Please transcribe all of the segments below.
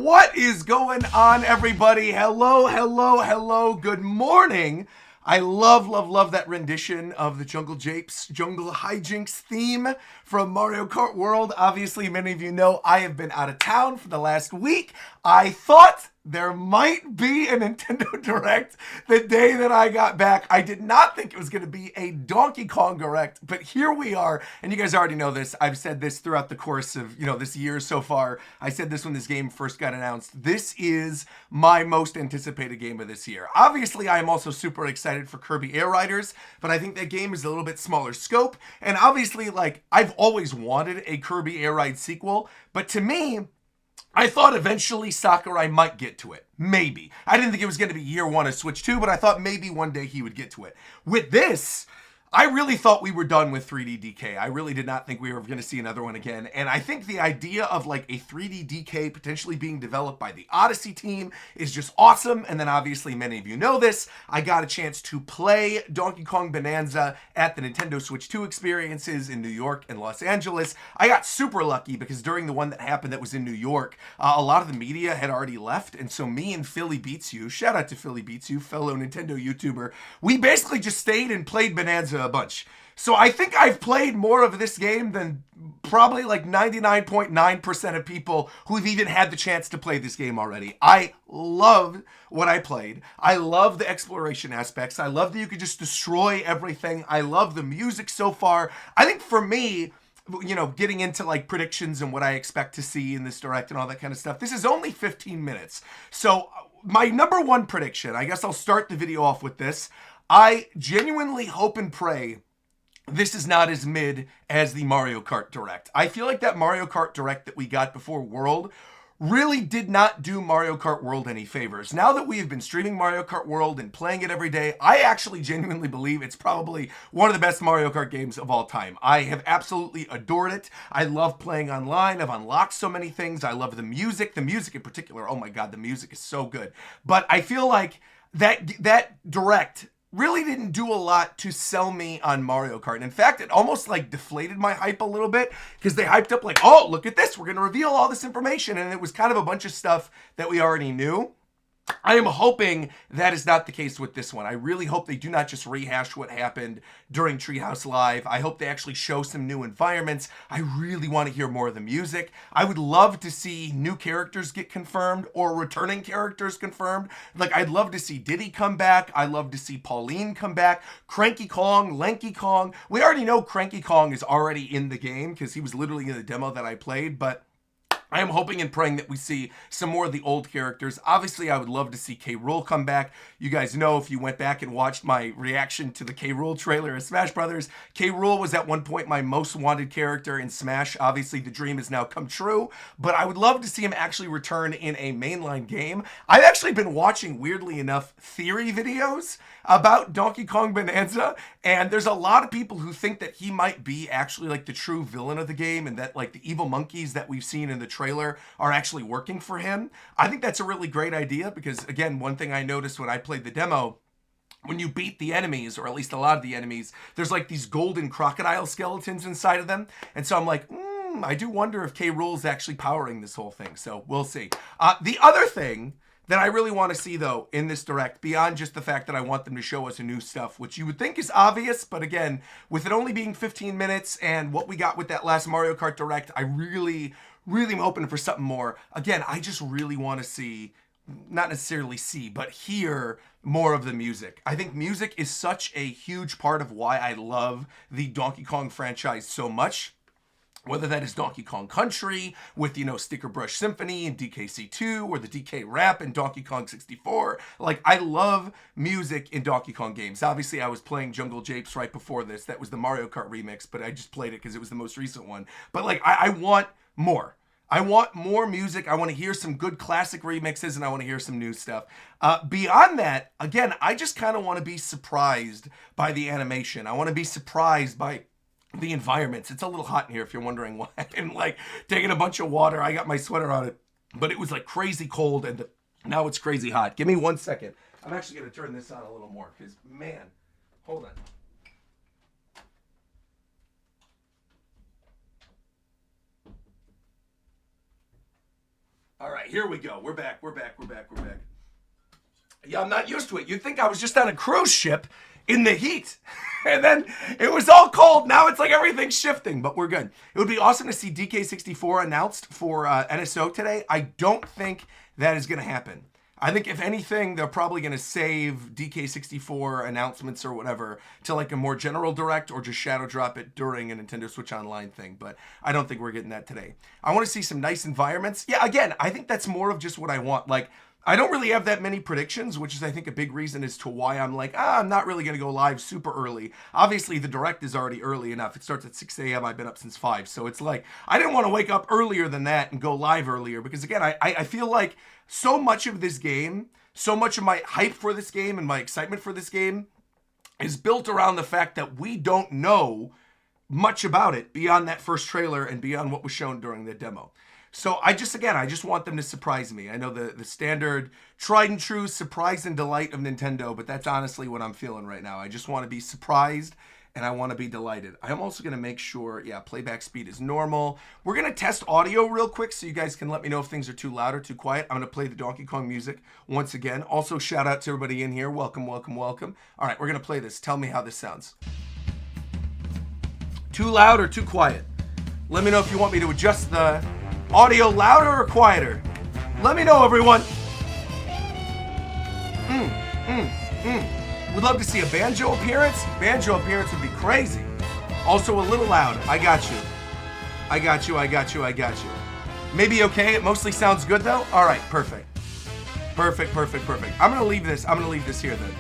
What is going on, everybody? Hello, hello, hello. Good morning. I love that rendition of the Jungle Hijinks theme from Mario Kart World. Obviously, many of you know I have been out of town for the last week. I thought there might be a Nintendo Direct the day that I got back. I did not think it was going to be a Donkey Kong Direct, but here we are. And you guys already know this. I've said this throughout the course of, this year so far. I said this when this game first got announced. This is my most anticipated game of this year. Obviously, I am also super excited for Kirby Air Riders, but I think that game is a little bit smaller scope. And obviously, I've always wanted a Kirby Air Ride sequel, but to me, I thought eventually Sakurai might get to it. Maybe. I didn't think it was going to be year one of Switch 2, but I thought maybe one day he would get to it. With this, I really thought we were done with 3D DK. I really did not think we were going to see another one again. And I think the idea of a 3D DK potentially being developed by the Odyssey team is just awesome. And then obviously many of you know this. I got a chance to play Donkey Kong Bananza at the Nintendo Switch 2 experiences in New York and Los Angeles. I got super lucky because during the one that happened that was in New York, a lot of the media had already left. And so me and Philly Beats You, shout out to Philly Beats You, fellow Nintendo YouTuber, we basically just stayed and played Bananza a bunch. So I think I've played more of this game than probably 99.9% of people who've even had the chance to play this game already. I loved what I played. I love the exploration aspects. I love that you could just destroy everything. I love the music so far. I think for me, getting into predictions and what I expect to see in this Direct and all that kind of stuff, this is only 15 minutes. So my number one prediction, I guess I'll start the video off with this. I genuinely hope and pray this is not as mid as the Mario Kart Direct. I feel like that Mario Kart Direct that we got before World really did not do Mario Kart World any favors. Now that we have been streaming Mario Kart World and playing it every day, I actually genuinely believe it's probably one of the best Mario Kart games of all time. I have absolutely adored it. I love playing online. I've unlocked so many things. I love the music. The music in particular, oh my god, the music is so good. But I feel like that Direct really didn't do a lot to sell me on Mario Kart. And in fact, it almost deflated my hype a little bit because they hyped up oh, look at this. We're going to reveal all this information. And it was kind of a bunch of stuff that we already knew. I am hoping that is not the case with this one. I really hope they do not just rehash what happened during Treehouse Live. I hope they actually show some new environments. I really want to hear more of the music. I would love to see new characters get confirmed or returning characters confirmed. I'd love to see Diddy come back. I'd love to see Pauline come back. Cranky Kong, Lanky Kong. We already know Cranky Kong is already in the game because he was literally in the demo that I played, but I am hoping and praying that we see some more of the old characters. Obviously, I would love to see K. Rool come back. You guys know, if you went back and watched my reaction to the K. Rool trailer of Smash Brothers, K. Rool was at one point my most wanted character in Smash. Obviously, the dream has now come true, but I would love to see him actually return in a mainline game. I've actually been watching, weirdly enough, theory videos about Donkey Kong Bananza, and there's a lot of people who think that he might be actually the true villain of the game, and that the evil monkeys that we've seen in the trailer are actually working for him. I think that's a really great idea because, again, one thing I noticed when I played the demo, when you beat the enemies, or at least a lot of the enemies, there's these golden crocodile skeletons inside of them. And so I'm I do wonder if K. Rool is actually powering this whole thing. So we'll see. The other thing that I really want to see, though, in this Direct, beyond just the fact that I want them to show us a new stuff, which you would think is obvious, but again, with it only being 15 minutes and what we got with that last Mario Kart Direct, I really am hoping for something more. Again, I just really want to see, not necessarily see, but hear more of the music. I think music is such a huge part of why I love the Donkey Kong franchise so much. Whether that is Donkey Kong Country with, Sticker Brush Symphony and DKC2 or the DK Rap in Donkey Kong 64. I love music in Donkey Kong games. Obviously, I was playing Jungle Japes right before this. That was the Mario Kart remix, but I just played it because it was the most recent one. But, I want more. I want more music. I want to hear some good classic remixes, and I want to hear some new stuff. Beyond that, again, I just kind of want to be surprised by the animation. I want to be surprised by the environments. It's a little hot in here if you're wondering why. And taking a bunch of water. I got my sweater on it, but it was crazy cold, and now it's crazy hot. Give me 1 second. I'm actually going to turn this on a little more because, man, hold on. All right, here we go. We're back. Yeah, I'm not used to it. You'd think I was just on a cruise ship in the heat. And then it was all cold. Now it's like everything's shifting, but we're good. It would be awesome to see DK64 announced for NSO today. I don't think that is going to happen. I think if anything, they're probably going to save DK64 announcements or whatever to like a more general direct or just shadow drop it during a Nintendo Switch Online thing. But I don't think we're getting that today. I want to see some nice environments. Yeah, again, I think that's more of just what I want. Like, I don't really have that many predictions, which is, I think, a big reason as to why I'm like, I'm not really going to go live super early. Obviously, the direct is already early enough. It starts at 6 a.m. I've been up since 5. So it's like, I didn't want to wake up earlier than that and go live earlier. Because, again, I feel like so much of this game, so much of my hype for this game and my excitement for this game is built around the fact that we don't know much about it beyond that first trailer and beyond what was shown during the demo. So I just want them to surprise me. I know the standard tried and true surprise and delight of Nintendo, but that's honestly what I'm feeling right now. I just want to be surprised and I want to be delighted. I'm also going to make sure, playback speed is normal. We're going to test audio real quick so you guys can let me know if things are too loud or too quiet. I'm going to play the Donkey Kong music once again. Also, shout out to everybody in here. Welcome. All right, we're going to play this. Tell me how this sounds. Too loud or too quiet? Let me know if you want me to adjust the audio louder or quieter. Let me know, everyone. Would love to see a banjo appearance. Banjo appearance would be crazy. Also a little loud. I got you. Maybe okay. It mostly sounds good though. All right, perfect. I'm gonna leave this here then,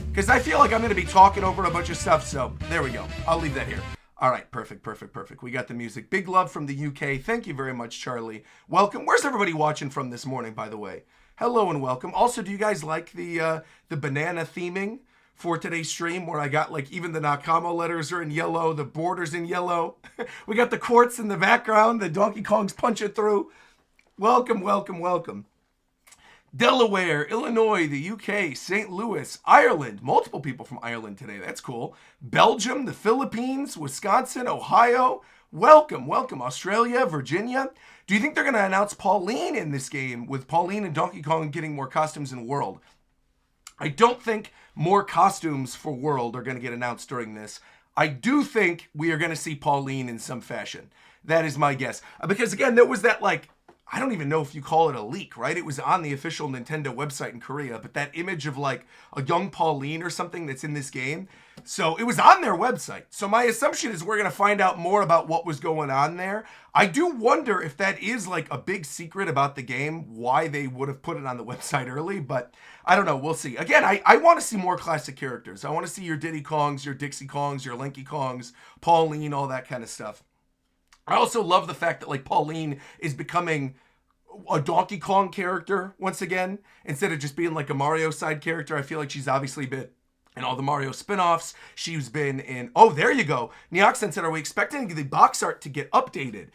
because I feel like I'm gonna be talking over a bunch of stuff. So there we go. I'll leave that here. All right, perfect. We got the music. Big love from the UK. Thank you very much, Charlie. Welcome. Where's everybody watching from this morning, by the way? Hello and welcome. Also, do you guys like the banana theming for today's stream, where I got like even the Nakama letters are in yellow, the borders in yellow. We got the quartz in the background, the Donkey Kong's punching through. Welcome. Delaware, Illinois, the UK, St. Louis, Ireland. Multiple people from Ireland today. That's cool. Belgium, the Philippines, Wisconsin, Ohio. Welcome. Australia, Virginia. Do you think they're going to announce Pauline in this game, with Pauline and Donkey Kong getting more costumes in World? I don't think more costumes for World are going to get announced during this. I do think we are going to see Pauline in some fashion. That is my guess. Because again, there was that like, I don't even know if you call it a leak, right? It was on the official Nintendo website in Korea, but that image of like a young Pauline or something that's in this game. So it was on their website. So my assumption is we're going to find out more about what was going on there. I do wonder if that is like a big secret about the game, why they would have put it on the website early, but I don't know. We'll see. Again, I want to see more classic characters. I want to see your Diddy Kongs, your Dixie Kongs, your Linky Kongs, Pauline, all that kind of stuff. I also love the fact that like Pauline is becoming a Donkey Kong character once again, instead of just being like a Mario side character. I feel like she's obviously been in all the Mario spin-offs. She's been in, oh, there you go. Nyoxen said, are we expecting the box art to get updated?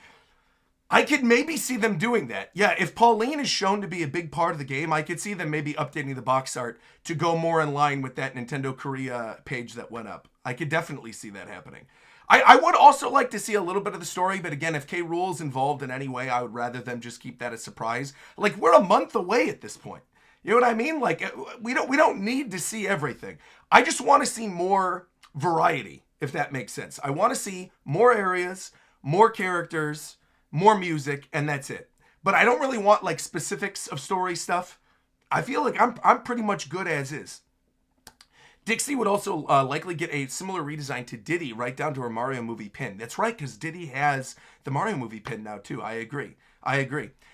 I could maybe see them doing that. Yeah, if Pauline is shown to be a big part of the game, I could see them maybe updating the box art to go more in line with that Nintendo Korea page that went up. I could definitely see that happening. I would also like to see a little bit of the story, but again, if K. Rool's involved in any way, I would rather them just keep that a surprise. Like, we're a month away at this point. You know what I mean? Like, we don't need to see everything. I just want to see more variety, if that makes sense. I want to see more areas, more characters, more music, and that's it. But I don't really want like specifics of story stuff. I feel like I'm pretty much good as is. Dixie would also likely get a similar redesign to Diddy, right down to her Mario movie pin. That's right, because Diddy has the Mario movie pin now too. I agree.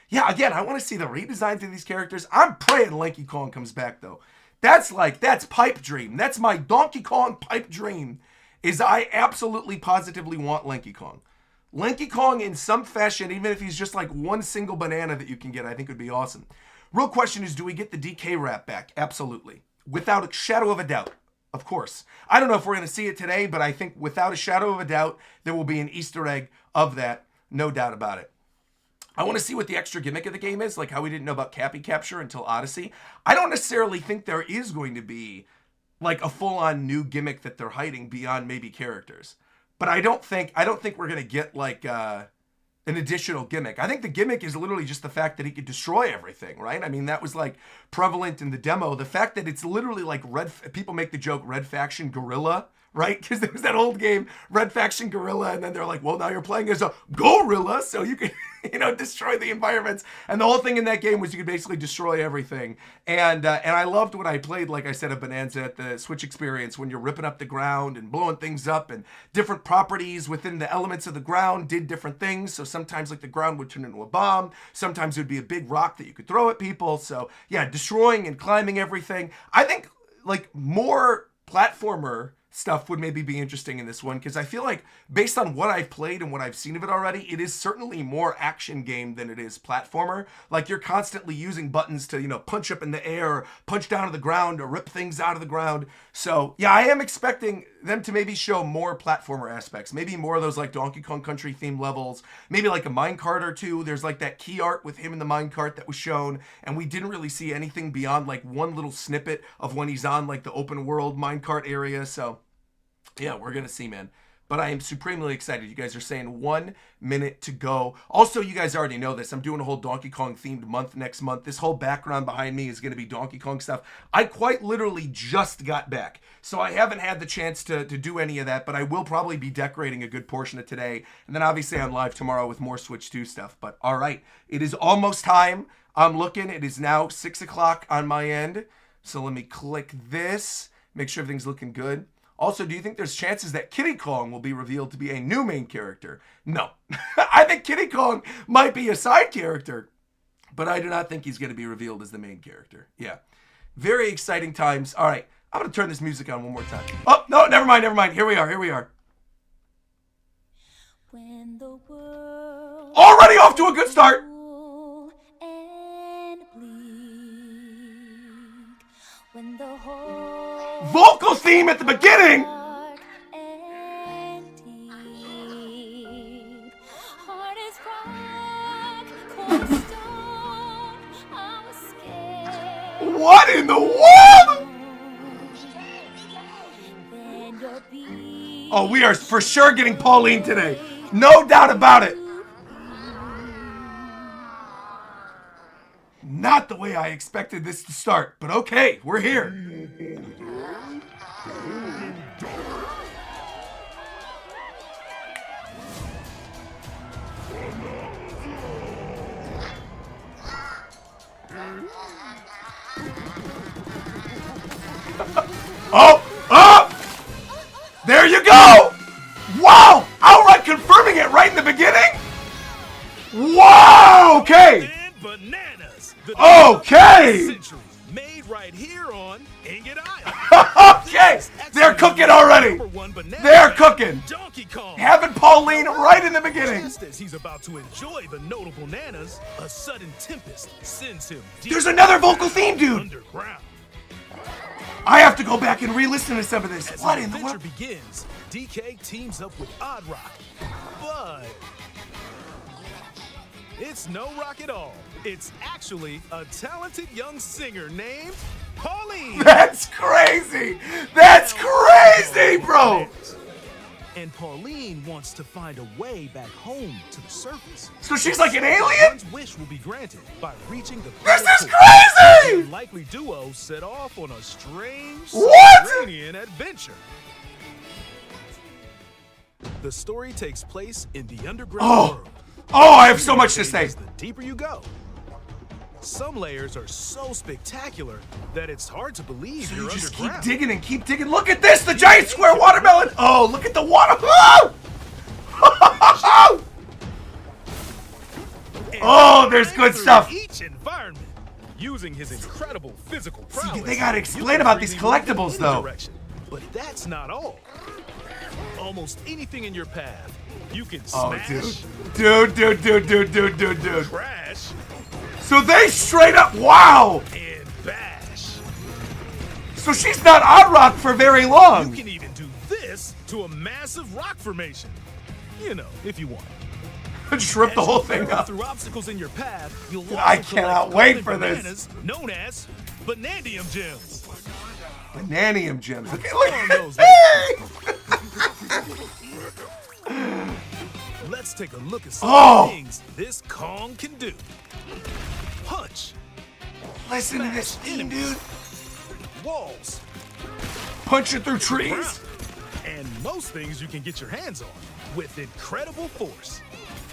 Yeah, again, I want to see the redesigns of these characters. I'm praying Lanky Kong comes back though. That's pipe dream. That's my Donkey Kong pipe dream, is I absolutely positively want Lanky Kong. Lanky Kong in some fashion, even if he's just like one single banana that you can get, I think would be awesome. Real question is, do we get the DK wrap back? Absolutely. Without a shadow of a doubt. Of course. I don't know if we're going to see it today, but I think without a shadow of a doubt, there will be an Easter egg of that. No doubt about it. I want to see what the extra gimmick of the game is, like how we didn't know about Cappy Capture until Odyssey. I don't necessarily think there is going to be like a full-on new gimmick that they're hiding beyond maybe characters. But I don't think we're going to get like an additional gimmick. I think the gimmick is literally just the fact that he could destroy everything, right? I mean, that was like prevalent in the demo. The fact that it's literally like people make the joke Red Faction Gorilla, right? Because there was that old game, Red Faction Gorilla, and then they're like, well, now you're playing as a gorilla, so you can, destroy the environments. And the whole thing in that game was you could basically destroy everything. And I loved when I played, like I said, a Bonanza at the Switch experience, when you're ripping up the ground and blowing things up, and different properties within the elements of the ground did different things. So sometimes like the ground would turn into a bomb. Sometimes it would be a big rock that you could throw at people. So yeah, destroying and climbing everything. I think like more platformer stuff would maybe be interesting in this one, because I feel like based on what I've played and what I've seen of it already, it is certainly more action game than it is platformer. Like you're constantly using buttons to, punch up in the air, or punch down to the ground, or rip things out of the ground. So yeah, I am expecting them to maybe show more platformer aspects, maybe more of those like Donkey Kong Country themed levels, maybe like a minecart or two. There's like that key art with him in the minecart that was shown, and we didn't really see anything beyond like one little snippet of when he's on like the open world minecart area. So yeah, we're going to see, man. But I am supremely excited. You guys are saying 1 minute to go. Also, you guys already know this. I'm doing a whole Donkey Kong themed month next month. This whole background behind me is going to be Donkey Kong stuff. I quite literally just got back, so I haven't had the chance to do any of that, but I will probably be decorating a good portion of today. And then obviously I'm live tomorrow with more Switch 2 stuff. But all right, it is almost time. I'm looking. It is now 6 o'clock on my end. So let me click this. Make sure everything's looking good. Also, do you think there's chances that Kiddy Kong will be revealed to be a new main character? No. I think Kiddy Kong might be a side character, but I do not think he's going to be revealed as the main character. Yeah. Very exciting times. All right. I'm going to turn this music on one more time. Oh, no, never mind. Here we are. When the world already off to a good start. And bleak, when the whole vocal theme at the beginning. dark and deep, heart is rock, cold stone, I was scared. What in the world? Then your beat Oh, we are for sure getting Pauline today. No doubt about it. Not the way I expected this to start, but okay, we're here. Oh! There you go! Wow! Outright confirming it right in the beginning? Wow! Okay! Bananas. Okay! Made right here on Ingot Island. Okay! They're cooking already! They're cooking! Donkey Kong. Having Pauline right in the beginning. Just as he's about to enjoy the notable bananas, a sudden tempest sends him deep There's another vocal theme, dude! underground. I have to go back and re-listen to some of this. As What the in the adventure world? begins, DK teams up with Odd Rock, but it's no rock at all. It's actually a talented young singer named Pauline. That's crazy! That's crazy, bro! And Pauline wants to find a way back home to the surface. So she's like an alien? One's wish will be granted by reaching the This planet is core. crazy! The likely duo set off on a strange What? subterranean adventure. The story takes place in the underground world. Oh, I have so much to say. The deeper you go, some layers are so spectacular that it's hard to believe you're You just keep underground. digging and keep digging. Look at this, the giant square watermelon. Oh, look at the water. Oh! And Oh, there's good through stuff. Each environment, using his incredible physical prowess. they gotta you explain can about these freely move in collectibles, any though. direction. But that's not all. Almost anything in your path, you can Oh, smash, dude. crash, So they straight up, wow. and bash. So she's not on rock for very You long. can even do this to a massive rock formation. You know, if you want. Just rip the As whole you thing barrel up. through obstacles in your path, you'll I also cannot collect wait golden for this. bananas known as Banandium gems. Bananium gems. Okay, look More on at those hey! Let's take a look at some of the things this Kong can do. Punch. Listen to this theme, dude. Walls. Punching through trees. And most things you can get your hands on with incredible force.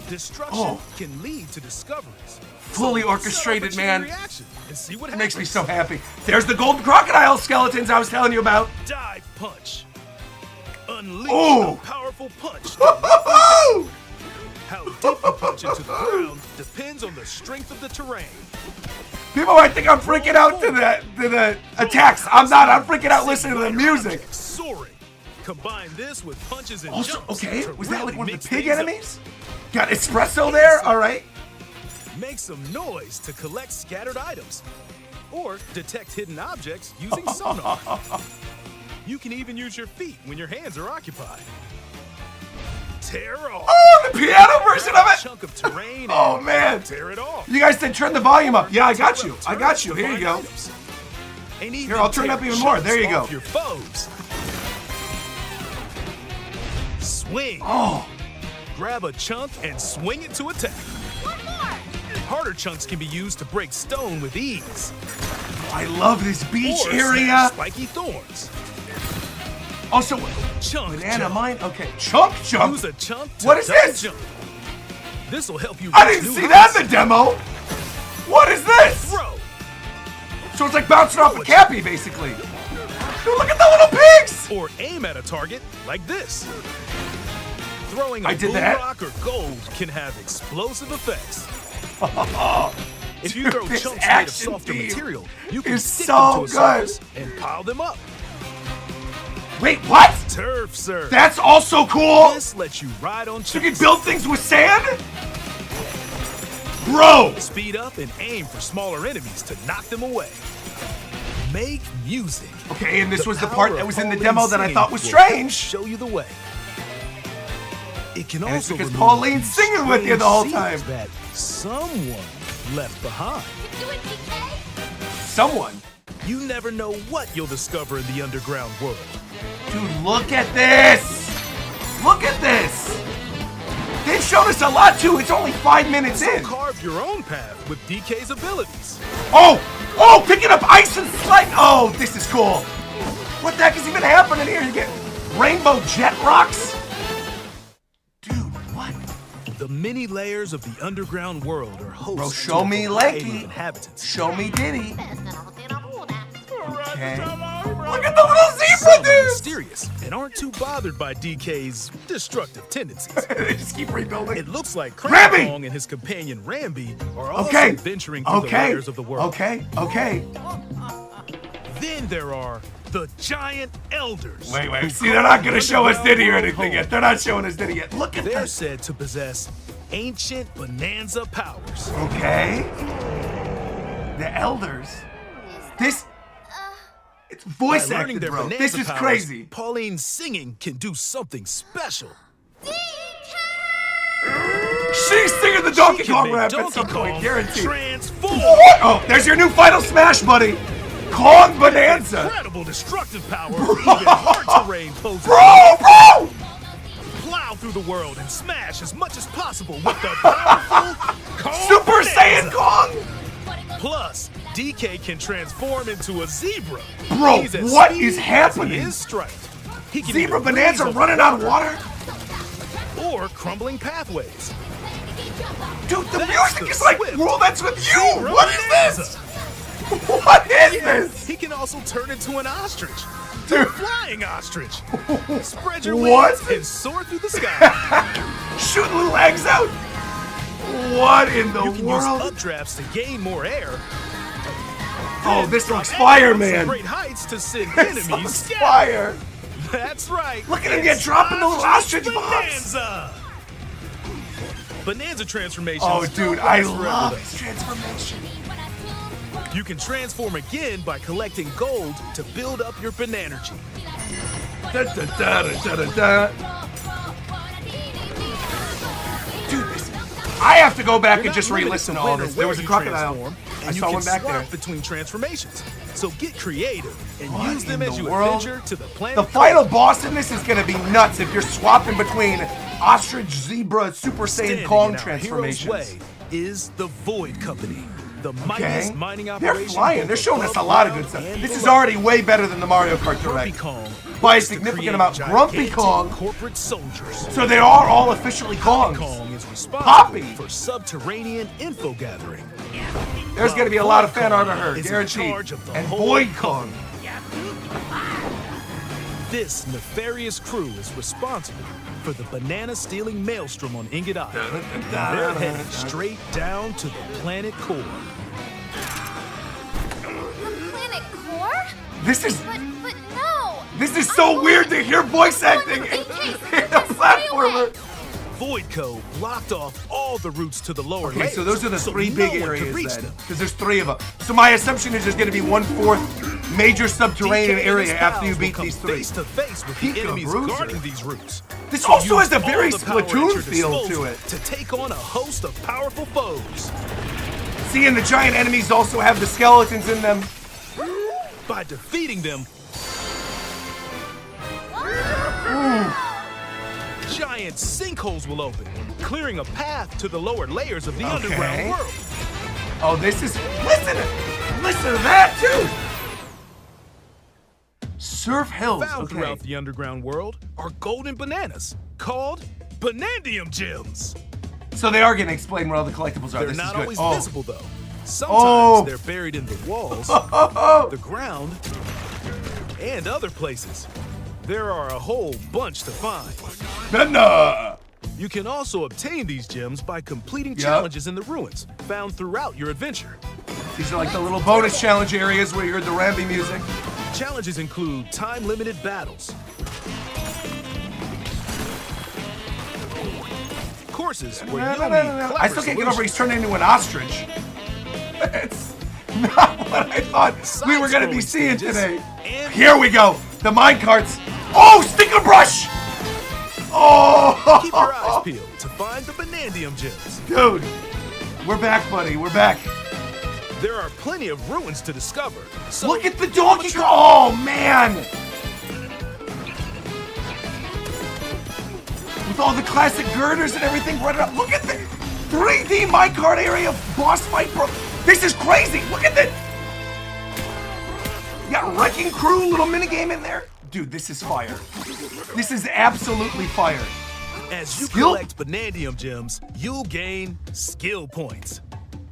Destruction can lead to discoveries. Fully orchestrated, man. And see what It makes me so happy. There's the golden crocodile skeletons I was telling you about. Dive punch. Unleash Oh. a powerful punch. Woo-hoo! How deep you punch into the ground depends on the strength of the terrain. People might think I'm freaking out to the attacks. I'm not. I'm freaking out listening to the music. Soaring. Combine this with punches and Also, jumps. okay, to was that like really one of mix the pig things up. enemies? Got espresso there? All right. Make some noise to collect scattered items. Or detect hidden objects using sonar. You can even use your feet when your hands are occupied. Tear off. Oh, the piano version of A it. chunk of terrain Oh, and man. tear it off. You guys said turn the volume up. Yeah, I got you. I got you. Here you go. Here, I'll turn it up even more. There you go. Your foes. Swing. Oh, Grab a chunk and swing it to attack. Harder chunks can be used to break stone with ease. I love this beach Or area. smash spiky thorns. Also, Chunk banana jump. mine. Okay, chunk jump. Use a chunk to What is double this? jump. This will help you. I reach didn't new see that heights. in the demo. What is this? Throw. So it's like bouncing off a cappy, basically. Dude, look at the little pigs. Or aim at a target like this. Throwing a I did boom that. rock or gold can have explosive effects. If you Dude, throw this chunks made of action softer theme material, you can is stick so them to a good. surface and pile them up. Wait, what? Turf serve. That's also cool. This lets you ride on You can chunks. build things with sand? Bro! Speed up and aim for smaller enemies to knock them away. Make music. Okay, and this was the power part of that was in the Pauline demo that I singing thought was will strange. Show you the way. It can And it's also because remove Pauline's singing with you the whole strange time. scenes that someone left behind. Do it, DK. Someone. You never know what you'll discover in the underground world. Dude, look at this. Look at this. They've shown us a lot, too. It's only 5 minutes So in. carve your own path with DK's abilities. Oh! Oh, picking up ice and slide. Oh, this is cool. What the heck is even happening here? You get rainbow jet rocks? Dude, what? The many layers of the underground world are host Bro, to show a me variety of Lakey. inhabitants. Show me Diddy. Okay. Look at the little Some zebra are dudes. mysterious and aren't too bothered by DK's destructive tendencies. They just keep rebuilding. It looks like Rambi! Cranky Kong and his companion Rambi are also Okay. venturing through the Okay. layers of the world. Okay. Okay. Then there are the giant elders. Wait, who wait. See, they're not gonna carve show us the Diddy or underground anything home. yet. They're not showing us Diddy yet. Look at They're this. said to possess ancient Bananza powers. Okay. The elders. This. It's voice By learning acted, their bro. Bananza This is powers, crazy. Pauline's singing can do something special. She's singing the Donkey She can Kong make rap at Donkey some point, Kong guaranteed. transform. What? Oh, there's your new final smash, buddy. Kong Bananza. Incredible destructive power. Even hard terrain poses. Bro! Plow through the world and smash as much as possible with the powerful Kong Super Bananza. Saiyan Kong! Plus, DK can transform into a zebra. Bro, He's as what speedy is as happening? He is striped. He can Zebra either breeze Bananza over running on water? or crumbling pathways. Dude, the That's music the is like, swift well, that's with you! Zebra What is Bananza. this? What is this? He can also turn into an ostrich. Dude. Flying ostrich. Spread your What? wings and soar through the sky. Shooting little eggs out? What in the You can world? use updrafts to gain more air. Oh, this looks And fire, from man. Great heights to send This enemies looks scattered. fire. That's right. Look at him get dropping the little ostrich bombs. Bonanza. Bonanza transformations. Oh, dude, I last forever, love though. his transformation. You can transform again by collecting gold to build up your Banergy. Da, da, da, da, da, da. Dude, this, I have to go back and just re-listen to all this. There was a crocodile. I And you saw can one back swap there. between transformations. So get creative and What use them in as the you world? adventure to the planet. The final boss in this is going to be nuts if you're swapping between ostrich, zebra, Super Saiyan Standing Kong in our hero's transformations. way is the Void Company, the mightiest Okay. mining They're operation. flying. both They're showing us a above lot of good ground stuff. and This is below. already way better than the Mario Kart Grumpy Direct. Kong By a works to significant create amount. Grumpy gigantic Kong. corporate soldiers. So they are all officially Kongs. Kong is responsible Poppy. for subterranean info gathering. There's going to be a lot of fan art of her, Is in guaranteed. charge of the And whole Void Kong. This nefarious crew is responsible for the banana-stealing maelstrom on Ingot Island. They're headed straight down to the planet core. The planet core? This is But no! this is so weird to hear voice acting in a platformer. Voidco blocked off all the routes to the lower Okay, layers, so those are the three no big one could areas reach then, them. because there's three of them. So my assumption is there's going to be 1/4 major subterranean DK and area his after you pals beat will come these three. face to face with the Pika enemies Bruiser. guarding these routes. This So also use has a very all the power at Splatoon your feel to disposal it. to take on a host of powerful foes. See, and the giant enemies also have the skeletons in them. By defeating them, giant sinkholes will open, clearing a path to the lower layers of the Okay. underground world. Oh, this is listen to that too. Surf Hills. Found Okay. throughout the underground world are golden bananas called Banandium Gems. So they are going to explain where all the collectibles are. They're This not is good. always Oh. visible though. Sometimes Oh. they're buried in the walls, Oh. the ground, and other places. There are a whole bunch to find. Nah. You can also obtain these gems by completing Yep. challenges in the ruins found throughout your adventure. These are like the little bonus challenge areas where you heard the Rambi music. Challenges include time-limited battles, courses where you'll need clever I still can't get over he's solutions. turned into an ostrich. It's not what I thought we were going to be seeing Side-scrolling today. stages and- Here we go. The mine carts. Oh, sticker brush. Oh, Keep your eyes peeled to find the Banandium Gems. dude. We're back, buddy. We're back. There are plenty of ruins to discover. So Look at the give 'em a Donkey try. Kong. Oh, man. With all the classic girders and everything right up. Look at the 3D minecart area boss fight, bro. This is crazy. Look at this. You got Wrecking Crew, little minigame in there. Dude, this is fire. This is absolutely fire. As you Skill? collect Banandium Gems, you'll gain skill points.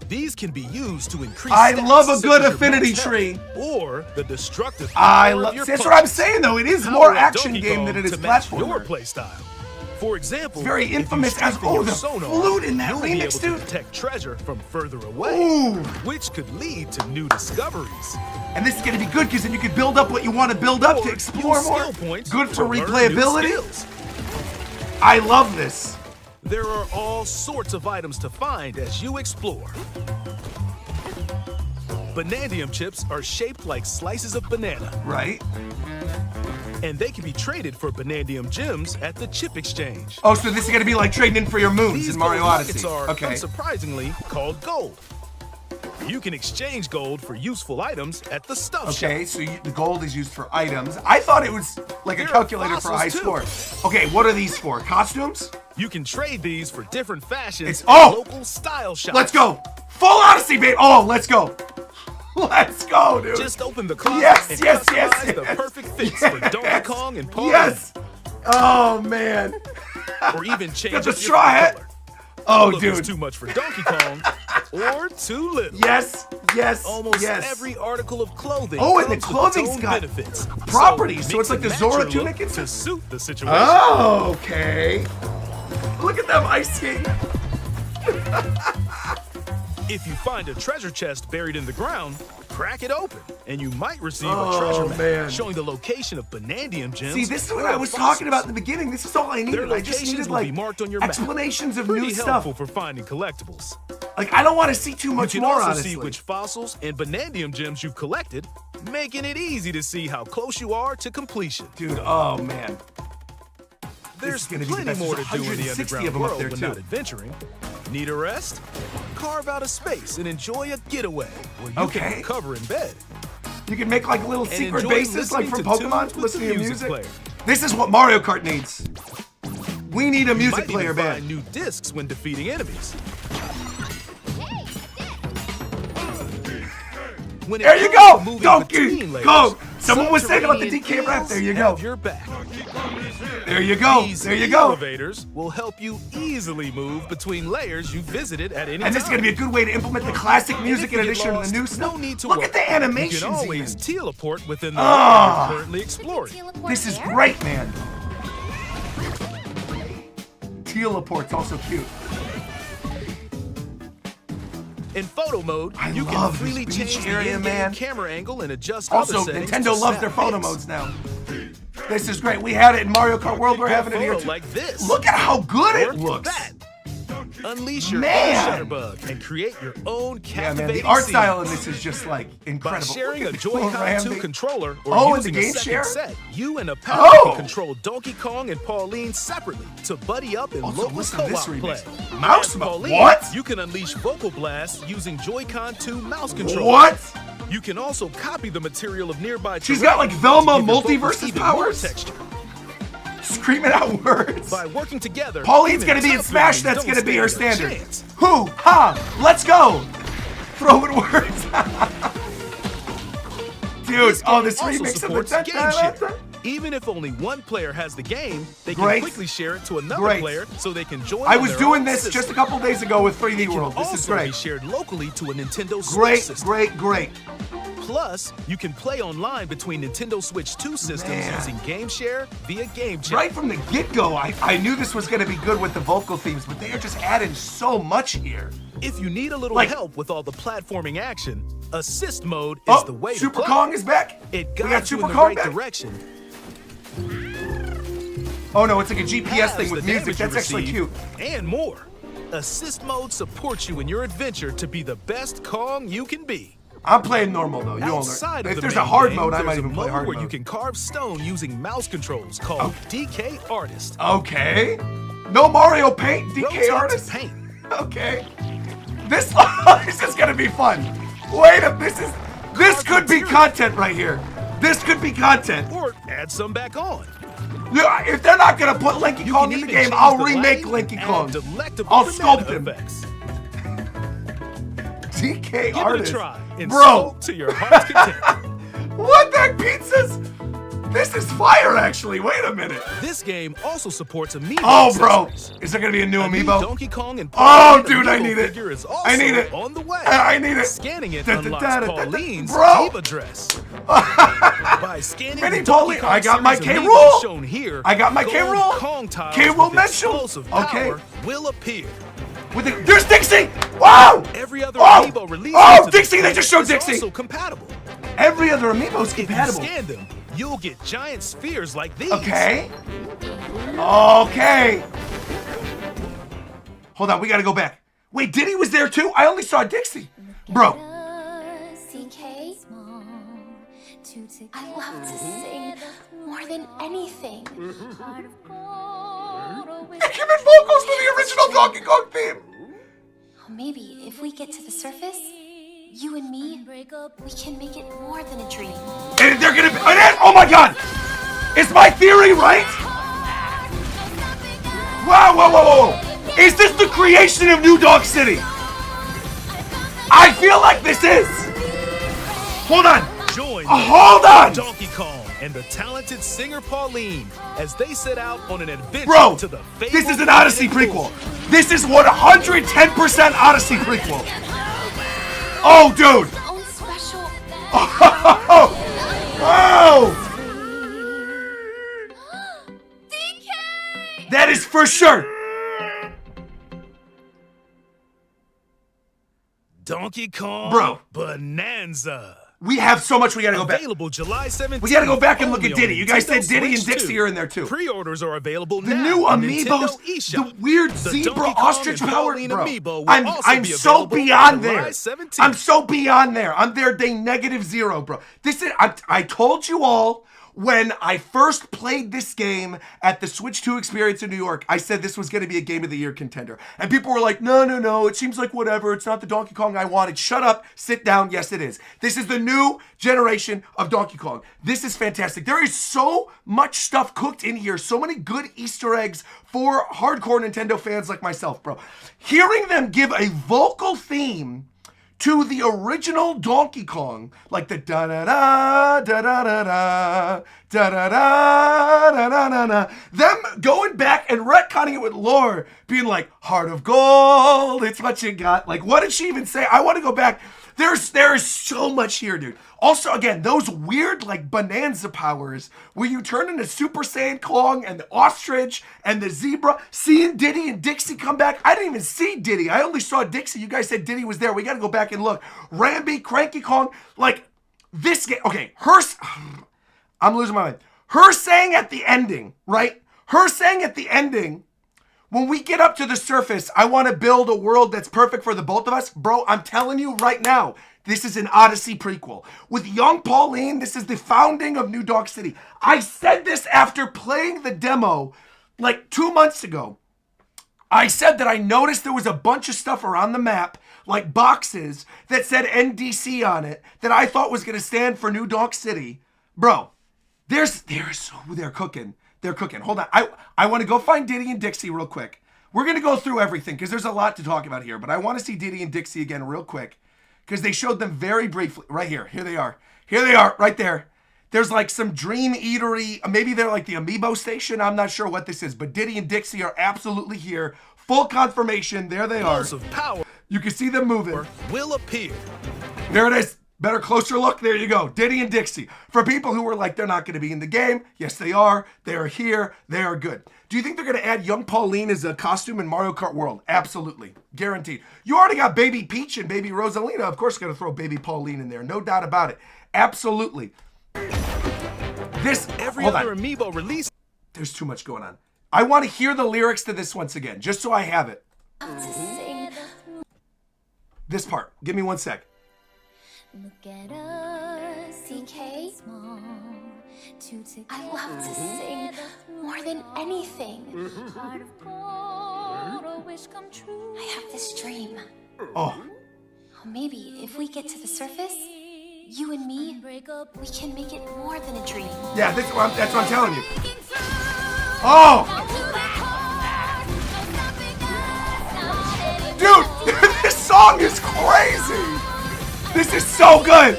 These can be used to increase I stats love a such good as your affinity max health tree. or the destructive I power of love. your That's what I'm punches. saying, though. It is Power more up action Donkey game Kong than it is to match your platformer. playstyle. For example, It's very if you infamous as- strengthen oh, your the sonar, flute in that you'll remix, be able dude. to detect treasure from further away, Ooh. which could lead to new discoveries. And this is going to be good because then you can build up what you want to build up Or to explore use more. skill points Good to for learn new replayability. skills. I love this. There are all sorts of items to find as you explore. Banandium chips are shaped like slices of banana, Right? and they can be traded for Banandium gems at the chip exchange. Oh, so this is going to be like trading in for your moons These in Mario gold Odyssey. nuggets are, Okay. unsurprisingly, called gold. You can exchange gold for useful items at the stuff shop. Okay, so the gold is used for items. I thought it was like a There are calculator for a high fossils, score. Okay, what are these for? Costumes? You can trade these for different fashions It's- at oh! local style shops. Let's go. Full Odyssey, babe. Oh, let's go. Let's go, dude. Just open the closet Yes, and yes, customize yes, the yes. perfect fits Yes. for Donkey Kong and Pauline. Yes. Oh, man. Or even change Got the up your straw hat. color. Oh, Look, it's dude. too much for Donkey Kong or too little. Yes, yes, Almost yes. every article of clothing Oh, and the comes with clothing's its own got benefits. properties, so mix it's like and the match Zora your look tunic and to stuff. suit the situation. Oh, okay. Look at them ice skating. If you find a treasure chest buried in the ground, crack it open, and you might receive Oh, a treasure map man. showing the location of Banandium gems. See, this is what or I was fossils. talking about in the beginning. This is all I needed. I just locations needed will be like marked on your map. explanations of Pretty new helpful stuff. for finding collectibles. Like I don't want to see too You much can more, also honestly. see which fossils and Banandium gems you've collected, making it easy to see how close you are to completion. Dude, oh man. There's is gonna be the plenty best. more to There's do in the 160 underground of them up world there, when too. not adventuring. Need a rest? Carve out a space and enjoy a getaway where you can recover in bed. You can make like little secret enjoy bases like from listening to Pokemon. tunes with Listen to the your music music. player. This is what Mario Kart needs. We need a You music might player even find band. new discs when defeating enemies. When it There you comes go! to moving Donkey between layers, Kong! Someone was saying about the subterranean DK rap. There you hills go. have your back. There you go. These There you go. elevators will help you easily move between layers you visited at any time. And this is going to be a good way to implement the classic music in addition to the new stuff. No need to Look worry. at the animations. You can always even. teleport within the layer you're currently exploring. Teleport This is there? great, man. Teleport's also cute. In photo mode, I you can love freely this beach change area, the in-game man. camera angle and adjust Also, other settings Nintendo to loves their snap photo pics. modes now. This is great. We had it in Mario Kart World. We're Take a having it here photo too. like this. Look at how good it Or looks. that. Unleash your Man. own shutterbug and create your own Yeah, man. captivating The art scenes. style in this is just like By incredible. sharing a Look at the Joy-Con Rambi. 2 controller or Oh, and the using a game second share? set, you and a pal Oh. can control Donkey Kong and Pauline separately to buddy up in Also, local listen to this co-op remix. play. Mouse As mode. Pauline, What? You can unleash vocal blasts using Joy-Con 2 mouse controller. What? You can also copy the material of nearby She's terrain got, like, to Velma give your vocals multiverses even more powers? texture. Screaming out words. By working together, Pauline's even going to be in tough Smash. enemies That's don't going to be her stand a standard. chance. Hoo, ha, let's go. Throwing words. Dude, oh, this Also remix of supports the game share. Even if only one player has the game, they can Great. quickly share it to another Great. player so they can join. I on was their doing own this system. just a couple days ago with 3D It can World. This is also be great. shared locally to a Nintendo Switch Great, system. great, great. Plus, you can play online between Nintendo Switch 2 systems Man. using Game Share via Game Chat. Right from the get-go, I knew this was going to be good with the vocal themes, but they are just adding so much here. If you need a little Like- help with all the platforming action, Assist Mode is Oh, the way Super to play. Kong is back. It We got guides you Super in the Kong right back. direction. Oh no, it's like a GPS Has thing the with music. damage you That's actually cute. receive, And more. Assist Mode supports you in your adventure to be the best Kong you can be. I'm playing normal though. You Outside all of If the there's a main hard game, mode, I there's might a even play mode hard where mode. you can carve stone using mouse controls called DK Artist. Okay. No Mario Paint, DK Rotate to artist. paint. Okay. This this is gonna be fun. Wait up, this could be content right here. This could be content. Or add some back on. Yeah, if they're not gonna put Donkey You Kong can in the even game, change I'll the remake lighting, Donkey add Kong. delectable I'll banana sculpt him. effects. DK Give artist. it a try and Bro, sculpt to your heart's content. what the heck, pizzas? This is fire, actually. Wait a minute. This game also supports amiibo Oh, bro. accessories. Is there gonna be a new A new amiibo? Donkey Kong and Oh, Pauline dude, I amiibo need it. figure is also I need it. on the way. I need it. Scanning it Da, da, da, unlocks da, da, da. Pauline's Bro. Diva dress. By scanning Mini the Donkey Pauline. Kong I got my series K. amiibo Rool. shown here, I got my K. gold Rool. Kong tiles K. Rool with Mitchell. explosive Okay. power will appear. There's Dixie. Wow. Every other Oh. amiibo released Oh, into the Dixie, they just showed is Dixie. also compatible. Every other amiibo's If you compatible. scan them, you'll get giant spheres like these. Okay. Okay. Hold on, we gotta go back. Wait, Diddy was there too? I only saw Dixie. Bro. CK? I love to sing more than anything. Give it vocals for the original Donkey Kong theme. Maybe if we get to the surface, you and me, we can make it more than a dream. And they're gonna be. Oh my god! Is my theory right? Wow, whoa, whoa, whoa! Is this the creation of New Dog City? I feel like this is. Hold on. Join Hold on. Donkey Kong and the talented singer Pauline as they set out on an adventure Bro, to the this is an Odyssey prequel. This is 110% Odyssey prequel. Oh, dude. Own special. Oh, DK! that is for sure. Donkey Kong Bro. Bonanza. We have so much we gotta go back. Available July 17th. We gotta go back and look only at Diddy. on You guys Nintendo said Diddy and Switch Dixie 2. are in there too. Pre-orders are available The now new on amiibos, Nintendo the eShop. weird The zebra Donkey Kong ostrich and powered, Pauline bro. amiibo will I'm also be so available beyond July there. 17th. I'm so beyond there. I'm there day -0, bro. This is I told you all When I first played this game at the Switch 2 experience in New York, I said this was going to be a Game of the Year contender. And people were like, no, it seems like whatever. It's not the Donkey Kong I wanted. Shut up, sit down. Yes, it is. This is the new generation of Donkey Kong. This is fantastic. There is so much stuff cooked in here. So many good Easter eggs for hardcore Nintendo fans like myself, bro. Hearing them give a vocal theme to the original Donkey Kong, like the da-da-da, da-da-da-da, da-da-da, da-da-da-da, them going back and retconning it with lore, being like, heart of gold, it's what you got. Like, what did she even say? I want to go back. There is so much here, dude. Also, again, those weird, like, Bananza powers where you turn into Super Saiyan Kong and the ostrich and the zebra. Seeing Diddy and Dixie come back. I didn't even see Diddy. I only saw Dixie. You guys said Diddy was there. We got to go back and look. Rambi, Cranky Kong, like, this game. Okay, I'm losing my mind. Her saying at the ending, right? Her saying at the ending, when we get up to the surface, I want to build a world that's perfect for the both of us. Bro, I'm telling you right now, this is an Odyssey prequel. With young Pauline, this is the founding of New Donk City. I said this after playing the demo like 2 months ago. I said that I noticed there was a bunch of stuff around the map, like boxes that said NDC on it, that I thought was going to stand for New Donk City. Bro, they're cooking. They're cooking. Hold on. I want to go find Diddy and Dixie real quick. We're going to go through everything because there's a lot to talk about here. But I want to see Diddy and Dixie again real quick because they showed them very briefly. Right here. Here they are. Here they are right there. There's like some dream eatery. Maybe they're like the Amiibo station. I'm not sure what this is. But Diddy and Dixie are absolutely here. Full confirmation. There they are. Of power you can see them moving. Will appear. There it is. Better closer look. There you go. Diddy and Dixie. For people who were like, they're not going to be in the game. Yes, they are. They are here. They are good. Do you think they're going to add young Pauline as a costume in Mario Kart World? Absolutely. Guaranteed. You already got Baby Peach and Baby Rosalina. Of course, going to throw Baby Pauline in there. No doubt about it. Absolutely. Every other Amiibo release. There's too much going on. I want to hear the lyrics to this once again, just so I have it. This part. Give me 1 sec. Look at us, CK. I love to sing more than anything. I have this dream. Oh. Maybe if we get to the surface, you and me, we can make it more than a dream. Yeah, that's what I'm telling you. Oh! Dude, this song is crazy! This is so good!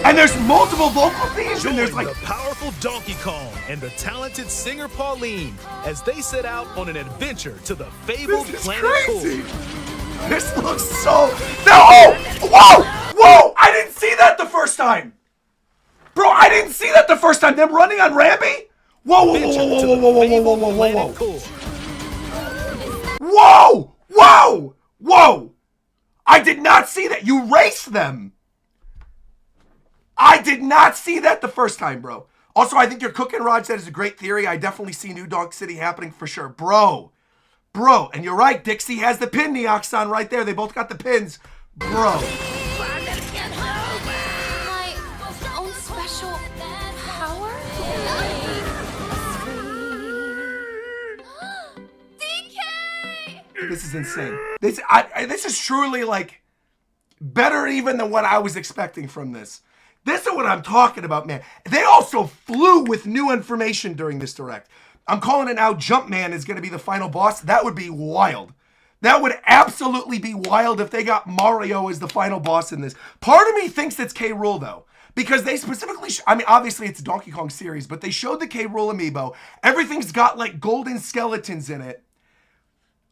And there's multiple vocal themes, and there's like the powerful Donkey Kong and the talented singer Pauline as they set out on an adventure to the fabled planet crazy. This looks so. No! Oh! Whoa! I didn't see that the first time, bro. I didn't see that the first time. Them running on Rambi. Whoa! Whoa! Whoa! Whoa! Whoa! Whoa! Whoa! Whoa! Whoa! Whoa! Whoa! Whoa! I did not see that. You raced them. I did not see that the first time, bro. Also, I think you're cooking, Raj. That is a great theory. I definitely see New Donk City happening for sure. Bro. And you're right. Dixie has the pin Neoxon right there. They both got the pins. Bro. My own special power? DK! This is insane. This is truly like better even than what I was expecting from this. This is what I'm talking about, man. They also flew with new information during this direct. I'm calling it now. Jumpman is going to be the final boss. That would be wild. That would absolutely be wild if they got Mario as the final boss in this. Part of me thinks it's K. Rool, though. Because they specifically, obviously it's a Donkey Kong series, but they showed the K. Rool amiibo. Everything's got like golden skeletons in it.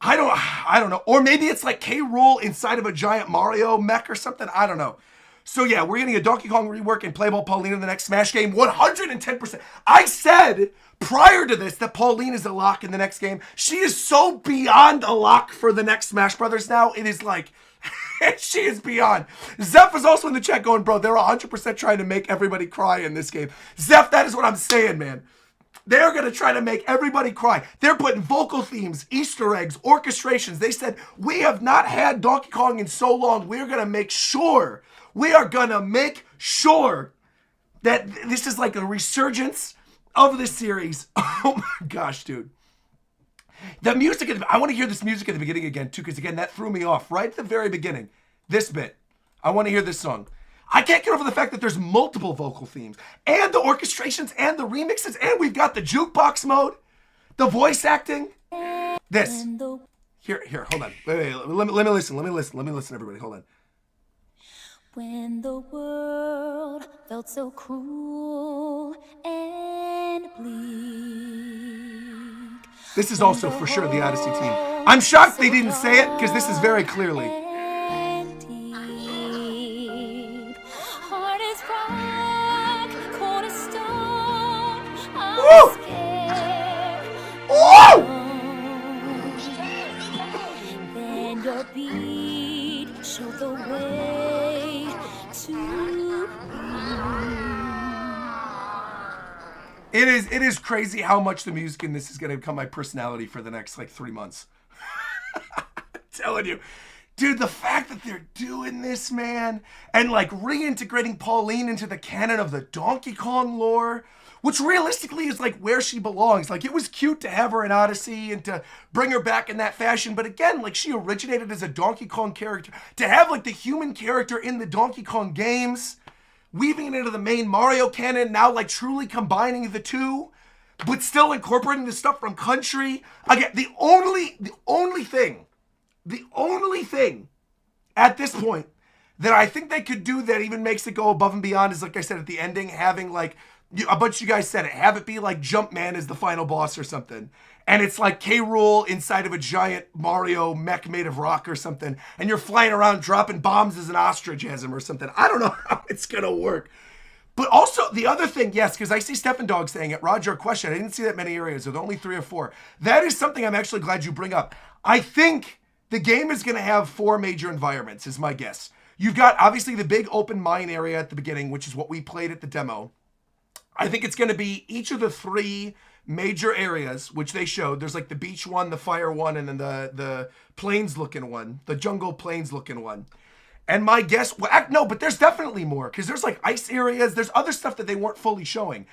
I don't know. Or maybe it's like K. Rool inside of a giant Mario mech or something. I don't know. So yeah, we're getting a Donkey Kong rework and playable Pauline in the next Smash game. 110%. I said prior to this that Pauline is a lock in the next game. She is so beyond a lock for the next Smash Brothers now. It is like, she is beyond. Zeph is also in the chat going, bro, they're 100% trying to make everybody cry in this game. Zeph, that is what I'm saying, man. They're going to try to make everybody cry. They're putting vocal themes, Easter eggs, orchestrations. They said, we have not had Donkey Kong in so long. We're going to make sure. We are going to make sure that this is like a resurgence of the series. Oh my gosh, dude. The music, I want to hear this music at the beginning again, too, because, again, that threw me off right at the very beginning. This bit. I want to hear this song. I can't get over the fact that there's multiple vocal themes, and the orchestrations, and the remixes, and we've got the jukebox mode, the voice acting. This. Here, hold on. Wait, let me listen, everybody. Hold on. When the world felt so cruel and bleak. This is also for sure the Odyssey team. I'm shocked they didn't say it because this is very clearly. Heart is rock, cold as stone. Woo! Woo! Then your beat showed the way to It is crazy how much the music in this is going to become my personality for the next, like, 3 months. I'm telling you. Dude, the fact that they're doing this, man, and, like, reintegrating Pauline into the canon of the Donkey Kong lore, which realistically is, like, where she belongs. Like, it was cute to have her in Odyssey and to bring her back in that fashion, but again, like, she originated as a Donkey Kong character. To have, like, the human character in the Donkey Kong games, weaving it into the main Mario canon, now like truly combining the two, but still incorporating the stuff from Country. Again, the only thing at this point that I think they could do that even makes it go above and beyond is, like I said, at the ending, having like, a bunch of you guys said it, have it be like Jumpman is the final boss or something. And it's like K. Rool inside of a giant Mario mech made of rock or something. And you're flying around dropping bombs as an ostrich has him or something. I don't know how it's going to work. But also the other thing, yes, because I see Stephen Dog saying it. Roger, question. I didn't see that many areas. There are only 3 or 4. That is something I'm actually glad you bring up. I think the game is going to have 4 major environments is my guess. You've got obviously the big open mine area at the beginning, which is what we played at the demo. I think it's going to be each of the 3 major areas, which they showed. There's like the beach one, the fire one, and then the plains looking one, the jungle plains looking one. And my guess, well, no, but there's definitely more because there's like ice areas. There's other stuff that they weren't fully showing.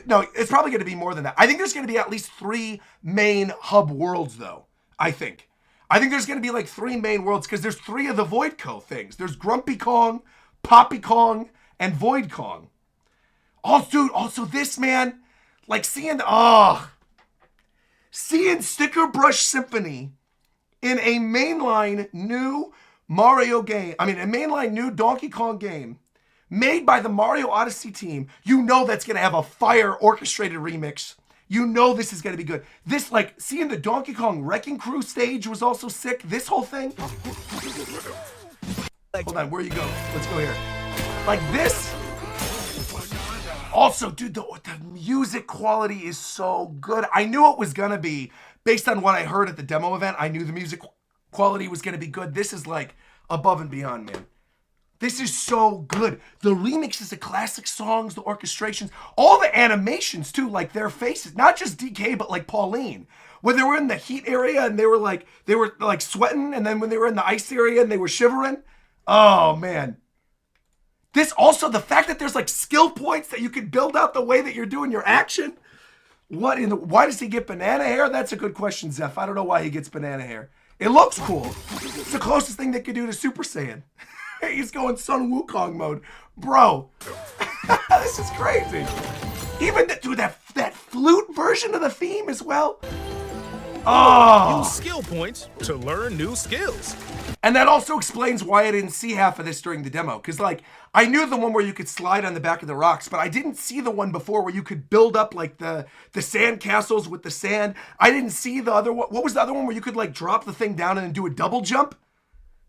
No, it's probably going to be more than that. I think there's going to be at least 3 main hub worlds though. I think there's going to be like 3 main worlds because there's 3 of the Void Co things. There's Grumpy Kong, Poppy Kong, and Void Kong. Oh, dude, also this, man, like seeing Sticker Brush Symphony in a mainline new Mario game, a mainline new Donkey Kong game made by the Mario Odyssey team, you know that's going to have a fire orchestrated remix. You know this is going to be good. This, like, seeing the Donkey Kong Wrecking Crew stage was also sick. This whole thing. Hold on, where you go? Let's go here. Like this. Also, dude, the music quality is so good. I knew it was going to be, based on what I heard at the demo event, I knew the music quality was going to be good. This is like above and beyond, man. This is so good. The remixes of classic songs, the orchestrations, all the animations too, like their faces, not just DK, but like Pauline. When they were in the heat area and they were like sweating, and then when they were in the ice area and they were shivering. Oh, man. This also, the fact that there's like skill points that you can build out the way that you're doing your action. Why does he get banana hair? That's a good question, Zeph. I don't know why he gets banana hair. It looks cool. It's the closest thing they could do to Super Saiyan. He's going Sun Wukong mode. Bro, this is crazy. Even that flute version of the theme as well. Oh. Use skill points to learn new skills. And that also explains why I didn't see half of this during the demo. Because, like, I knew the one where you could slide on the back of the rocks, but I didn't see the one before where you could build up, like, the sand castles with the sand. I didn't see the other one. What was the other one where you could, like, drop the thing down and then do a double jump?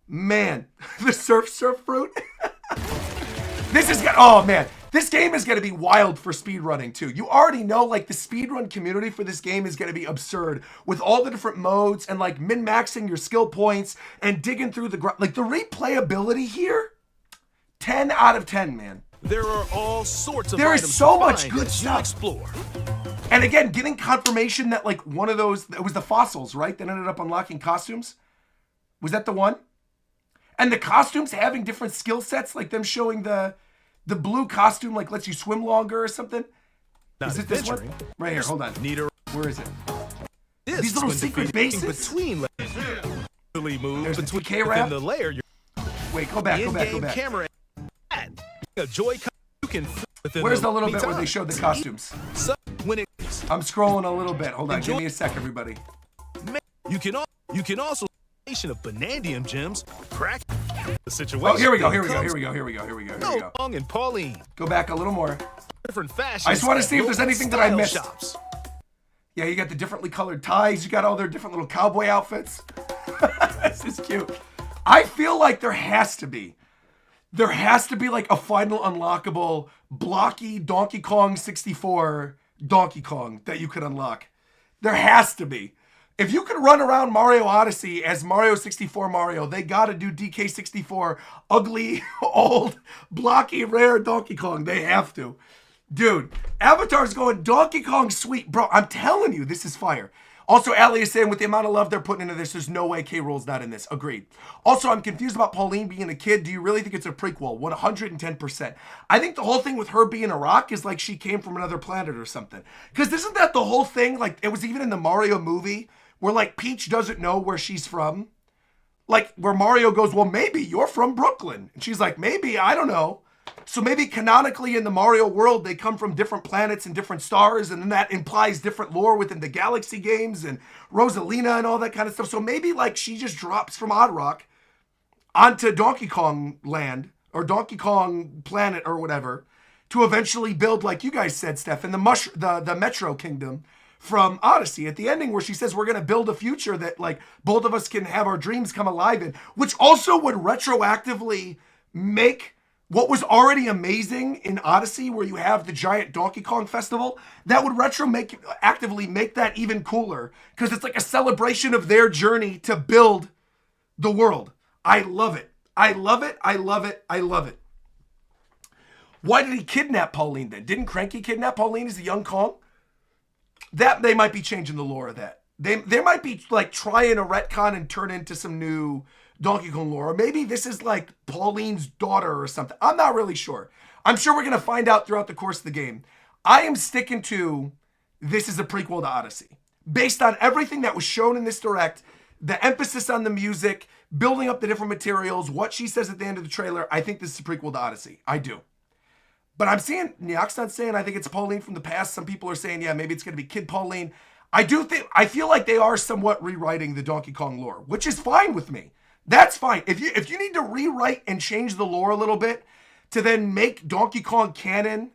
Man, the surf fruit. Oh, man. This game is going to be wild for speedrunning, too. You already know, like, the speedrun community for this game is going to be absurd with all the different modes and, like, min-maxing your skill points and digging through the ground. Like, the replayability here, 10 out of 10, man. There are all sorts of There items is so to much find good as you stuff. explore. And again, getting confirmation that, like, one of those, it was the fossils, right? That ended up unlocking costumes. Was that the one? And the costumes having different skill sets, like them showing the The blue costume like lets you swim longer or something. Not Is it this one? adventuring. Right here, hold on. Need a Where is it? this These little when secret defeating bases? between layers. Move There's the between PK wrap. within the layer. Wait, go back, go back, go In-game back. camera. And a Joy-Con you can flip within Where's the little many bit where they times. showed the costumes? So when it I'm scrolling a little bit. Hold on, give me a sec, everybody. you can also of Banandium gems crack the situation. Oh, here we go, here we go, here we go, here we go, here we go, here we go. Kong and Pauline. Go back a little more. Different fashions. I just want to at see if there's local anything that I style missed. shops. Yeah, you got the differently colored ties. You got all their different little cowboy outfits. This is cute. I feel like there has to be like a final unlockable blocky Donkey Kong 64 Donkey Kong that you could unlock. There has to be. If you could run around Mario Odyssey as Mario 64 Mario, they gotta do DK64 ugly, old, blocky, rare Donkey Kong. They have to. Dude, Avatar's going Donkey Kong sweet. Bro, I'm telling you, this is fire. Also, Ali is saying with the amount of love they're putting into this, there's no way K-Rool's not in this. Agreed. Also, I'm confused about Pauline being a kid. Do you really think it's a prequel? 110%. I think the whole thing with her being a rock is like she came from another planet or something. Because isn't that the whole thing? Like, it was even in the Mario movie where, like, Peach doesn't know where she's from. Like, where Mario goes, well, maybe you're from Brooklyn. And she's like, maybe, I don't know. So maybe canonically in the Mario world, they come from different planets and different stars, and then that implies different lore within the Galaxy games and Rosalina and all that kind of stuff. So maybe like she just drops from Odd Rock onto Donkey Kong land or Donkey Kong planet or whatever to eventually build, like you guys said, Steph, in the Metro Kingdom from Odyssey at the ending where she says we're going to build a future that like both of us can have our dreams come alive in, which also would retroactively make what was already amazing in Odyssey, where you have the giant Donkey Kong festival, that would actively make that even cooler because it's like a celebration of their journey to build the world. I love it. I love it. I love it. I love it. Why did he kidnap Pauline then? Didn't Cranky kidnap Pauline as a young Kong? That they might be changing the lore of that. They might be like trying to retcon and turn into some new Donkey Kong lore. Or maybe this is like Pauline's daughter or something. I'm not really sure. I'm sure we're going to find out throughout the course of the game. I am sticking to this is a prequel to Odyssey. Based on everything that was shown in this direct, the emphasis on the music, building up the different materials, what she says at the end of the trailer, I think this is a prequel to Odyssey. I do. But I'm seeing, Nyox's saying I think it's Pauline from the past. Some people are saying, yeah, maybe it's going to be Kid Pauline. I feel like they are somewhat rewriting the Donkey Kong lore, which is fine with me. That's fine. If you need to rewrite and change the lore a little bit to then make Donkey Kong canon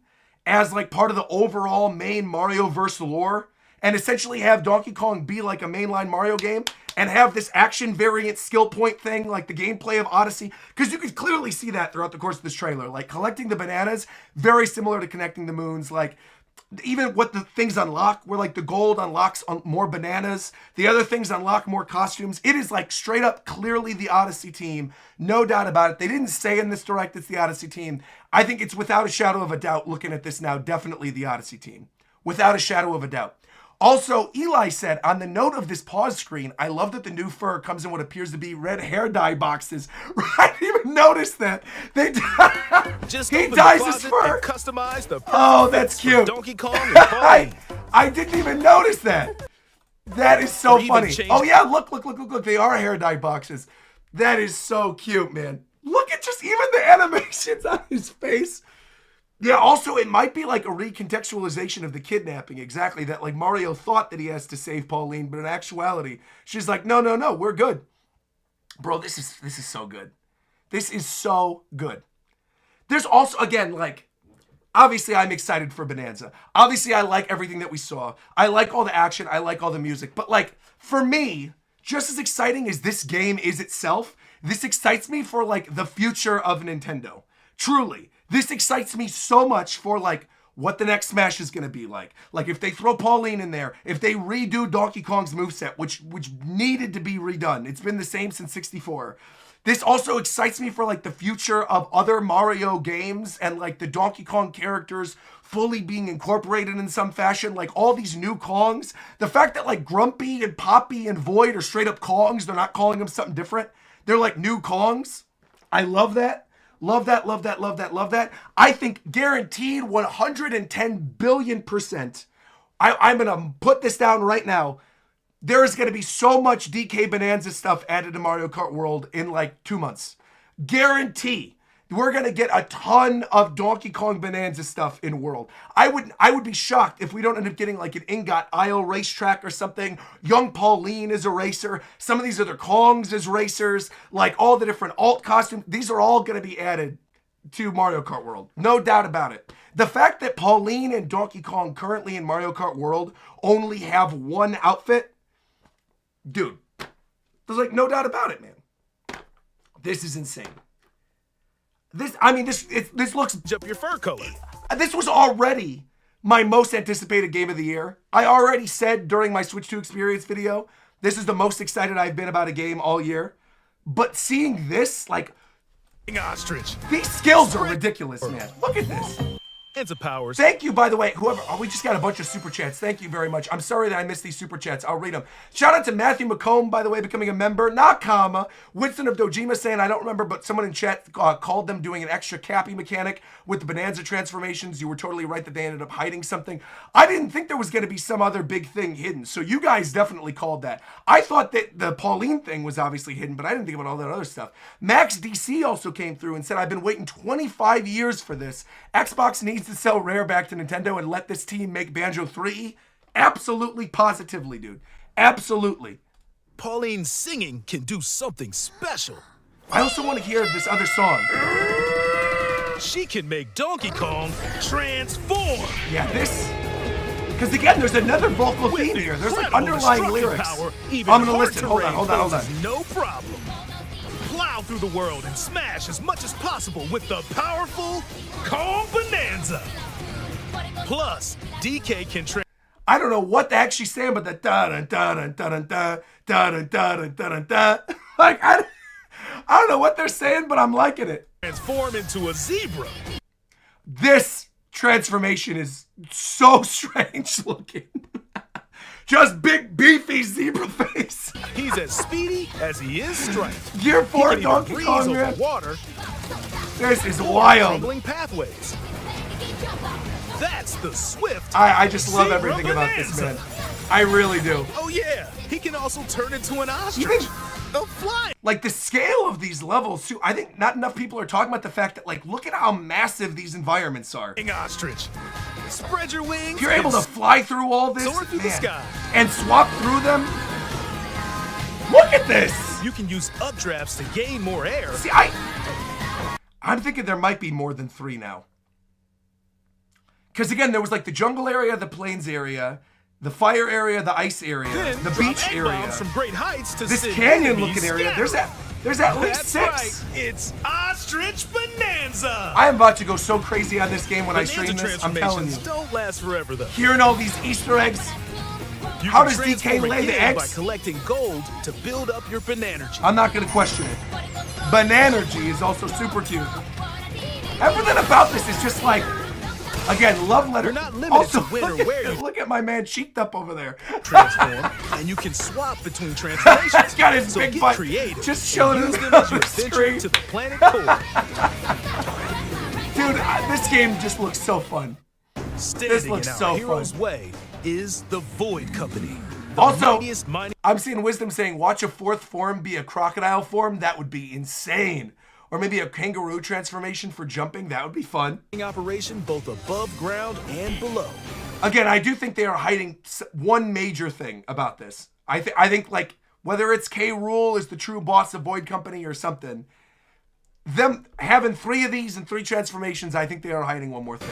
as like part of the overall main Mario-verse lore and essentially have Donkey Kong be like a mainline Mario game and have this action variant skill point thing like the gameplay of Odyssey, because you could clearly see that throughout the course of this trailer. Like collecting the bananas, very similar to connecting the moons. Like even what the things unlock, where like the gold unlocks more bananas, the other things unlock more costumes. It is like straight up clearly the Odyssey team, no doubt about it. They didn't say in this direct it's the Odyssey team. I think it's without a shadow of a doubt, looking at this now, definitely the Odyssey team, without a shadow of a doubt. Also, Eli said, on the note of this pause screen, I love that the new fur comes in what appears to be red hair dye boxes. I didn't even notice that. He dyes his fur. Customize the Oh, that's cute. Donkey Kong and Pauline. I didn't even notice that. That is so Or even funny. change- Oh, yeah, look. They are hair dye boxes. That is so cute, man. Look at just even the animations on his face. Yeah, also, it might be like a recontextualization of the kidnapping. Exactly. That like Mario thought that he has to save Pauline, but in actuality, she's like, no, we're good. Bro, this is so good. This is so good. There's also, again, like, obviously I'm excited for Bonanza. Obviously I like everything that we saw. I like all the action. I like all the music. But like, for me, just as exciting as this game is itself, this excites me for like the future of Nintendo. Truly. This excites me so much for like what the next Smash is going to be like. Like if they throw Pauline in there, if they redo Donkey Kong's moveset, which needed to be redone. It's been the same since 64. This also excites me for like the future of other Mario games and like the Donkey Kong characters fully being incorporated in some fashion. Like all these new Kongs. The fact that like Grumpy and Poppy and Void are straight up Kongs. They're not calling them something different. They're like new Kongs. I love that. Love that, love that, love that, love that. I think guaranteed 110 billion%. I'm going to put this down right now. There is going to be so much DK Bananza stuff added to Mario Kart World in like 2 months. Guarantee. We're going to get a ton of Donkey Kong Bananza stuff in World. I would be shocked if we don't end up getting like an Ingot Isle racetrack or something. Young Pauline is a racer. Some of these other Kongs as racers. Like all the different alt costumes. These are all going to be added to Mario Kart World. No doubt about it. The fact that Pauline and Donkey Kong currently in Mario Kart World only have one outfit. Dude, there's like no doubt about it, man. This is insane. This looks... Up your fur color. This was already my most anticipated game of the year. I already said during my Switch 2 experience video, this is the most excited I've been about a game all year. But seeing this, like... Ostrich. These skills are ridiculous, man. Look at this. Bananza powers. Thank you, by the way, whoever. Oh, we just got a bunch of super chats. Thank you very much. I'm sorry that I missed these super chats. I'll read them. Shout out to Matthew McComb, by the way, becoming a member. Nakama. Winston of Dojima saying, I don't remember, but someone in chat called them doing an extra Cappy mechanic with the Bananza transformations. You were totally right that they ended up hiding something. I didn't think there was going to be some other big thing hidden. So you guys definitely called that. I thought that the Pauline thing was obviously hidden, but I didn't think about all that other stuff. Max DC also came through and said, I've been waiting 25 years for this. Xbox needs to sell Rare back to Nintendo and let this team make Banjo 3? Absolutely, positively, dude. Absolutely. Pauline singing can do something special. I also want to hear this other song. She can make Donkey Kong transform. Yeah, this... Because again, there's another vocal theme here. There's like underlying lyrics. I'm going to listen. Hold on. No problem. Plow through the world and smash as much as possible with the powerful Kong Bananza. Plus, DK can I don't know what the heck she's saying, but the da-da-da-da-da-da-da-da-da-da-da-da. Like, I don't know what they're saying, but I'm liking it. Transform into a zebra. This transformation is so strange looking. Just big, beefy zebra face. He's as speedy as he is striped. Gear 4 Donkey Kong, man. Water. This is wild. Crumbling pathways. That's the swift. I just love everything about this, man. I really do. Oh yeah, he can also turn into an ostrich. A fly. Like the scale of these levels too. I think not enough people are talking about the fact that like look at how massive these environments are. Ostrich. Spread your wings. You're able to fly through all this, soar through the sky. And swap through them. Look at this. You can use updrafts to gain more air. See, I'm thinking there might be more than 3 now. Because again, there was like the jungle area, the plains area, the fire area, the ice area, then the beach area, from great heights to this canyon-looking area. There's at least 6. Right. It's Ostrich Bananza. I am about to go so crazy on this game when I stream this. I'm telling you. Don't last forever though. Hearing all these Easter eggs. How does DK lay the eggs? By collecting gold to build up your Bananergy. I'm not going to question it. Bananergy is also super cute. Everything about this is just like, again, love letter. You're not limited also, to when or where you look at my man cheeked up over there. Transform, and you can swap between transformations. He's got his big butt just showing his screen. To the planet core. Dude, this game just looks so fun. This looks so hero's fun. way is the Void Company. Also, I'm seeing Wisdom saying, watch a 4th form be a crocodile form. That would be insane. Or maybe a kangaroo transformation for jumping. That would be fun. Operation both above ground and below. Again, I do think they are hiding one major thing about this. I think like whether it's K. Rool is the true boss of Void Company or something, them having 3 of these and 3 transformations, I think they are hiding one more thing.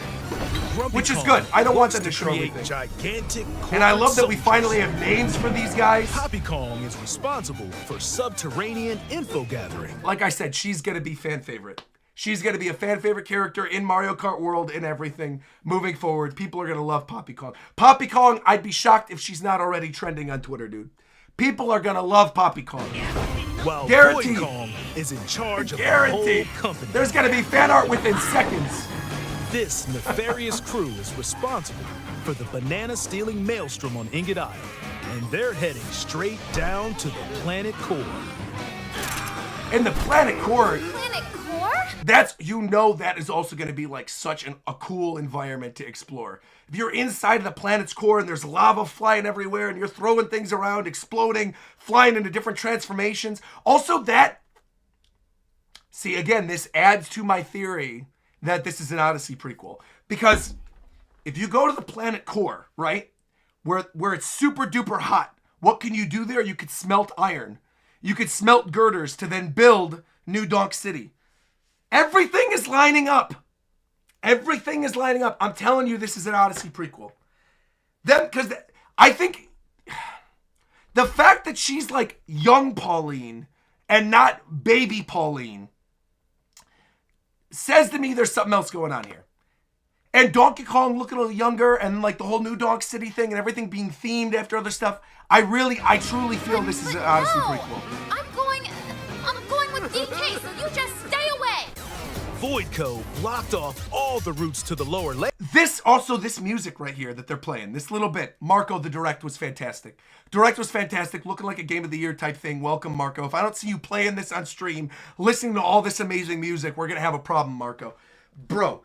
Which is good. I don't want them to show everything. Gigantic and I love that we finally have names for these guys. Poppy Kong is responsible for subterranean info gathering. Like I said, she's going to be fan favorite. She's going to be a fan favorite character in Mario Kart World and everything moving forward. People are going to love Poppy Kong. Poppy Kong, I'd be shocked if she's not already trending on Twitter, dude. People are going to love Poppy Kong. While Guaranteed. Void Kong is in charge of the Guaranteed. whole company. There's going to be fan art within seconds. This nefarious crew is responsible for the banana-stealing maelstrom on Ingot Isle, and they're heading straight down to the planet core. In the planet core? Planet Core? That's, you know, that is also going to be like such a cool environment to explore. If you're inside of the planet's core and there's lava flying everywhere and you're throwing things around, exploding, flying into different transformations. Also that, see, again, this adds to my theory that this is an Odyssey prequel. Because if you go to the planet core, right, where it's super duper hot, what can you do there? You could smelt iron. You could smelt girders to then build New Donk City. Everything is lining up. Everything is lining up. I'm telling you, this is an Odyssey prequel. Because I think the fact that she's like young Pauline and not baby Pauline says to me there's something else going on here. And Donkey Kong looking a little younger and like the whole New Donk City thing and everything being themed after other stuff. I truly feel this is an Odyssey prequel. I'm going with DK, so you just stay away. Void Code blocked off all the routes to the lower layer. This music right here that they're playing, this little bit, Marco, the Direct was fantastic. Direct was fantastic, looking like a Game of the Year type thing. Welcome, Marco. If I don't see you playing this on stream, listening to all this amazing music, we're going to have a problem, Marco. Bro,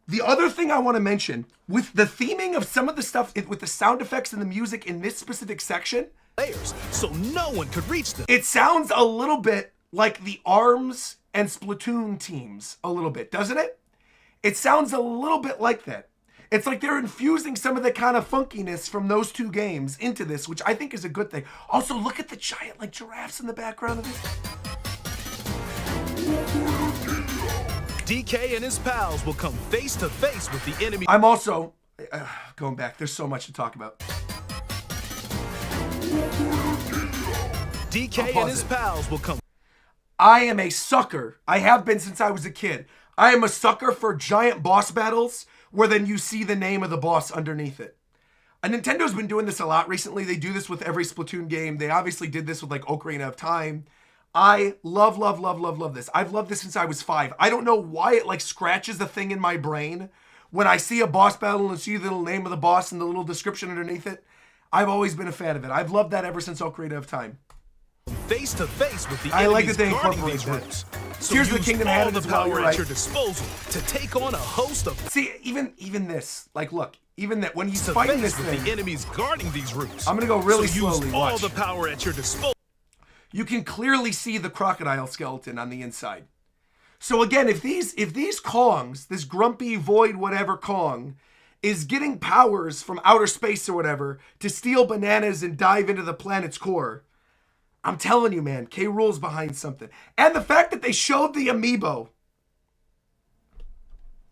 the other thing I want to mention, with the theming of some of the stuff, with the sound effects and the music in this specific section, Layers, so no one could reach them. it sounds a little bit like the ARMS and Splatoon teams, a little bit, doesn't it? It sounds a little bit like that. It's like they're infusing some of the kind of funkiness from those two games into this, which I think is a good thing. Also, look at the giant like giraffes in the background of this. DK and his pals will come face to face with the enemy. I'm also going back. There's so much to talk about. DK and his pals will come. I am a sucker. I have been since I was a kid. I am a sucker for giant boss battles where then you see the name of the boss underneath it. And Nintendo's been doing this a lot recently. They do this with every Splatoon game. They obviously did this with like Ocarina of Time. I love this. I've loved this since I was 5. I don't know why it like scratches the thing in my brain when I see a boss battle and see the little name of the boss and the little description underneath it. I've always been a fan of it. I've loved that ever since Ocarina of Time. Face to face with the I like enemies that they guarding incorporate these that. routes. So Tears of the use Kingdom all had it the as well, power you're at right. your disposal to take on a host of. See, even this, like, look, even that when he's To fighting face this with thing, the enemies guarding these routes. I'm gonna go really so slowly. Use all Watch. the power at your disposal. You can clearly see the crocodile skeleton on the inside. So again, if these Kongs, this grumpy void whatever Kong, is getting powers from outer space or whatever to steal bananas and dive into the planet's core, I'm telling you, man, K. Rool's behind something. And the fact that they showed the amiibo,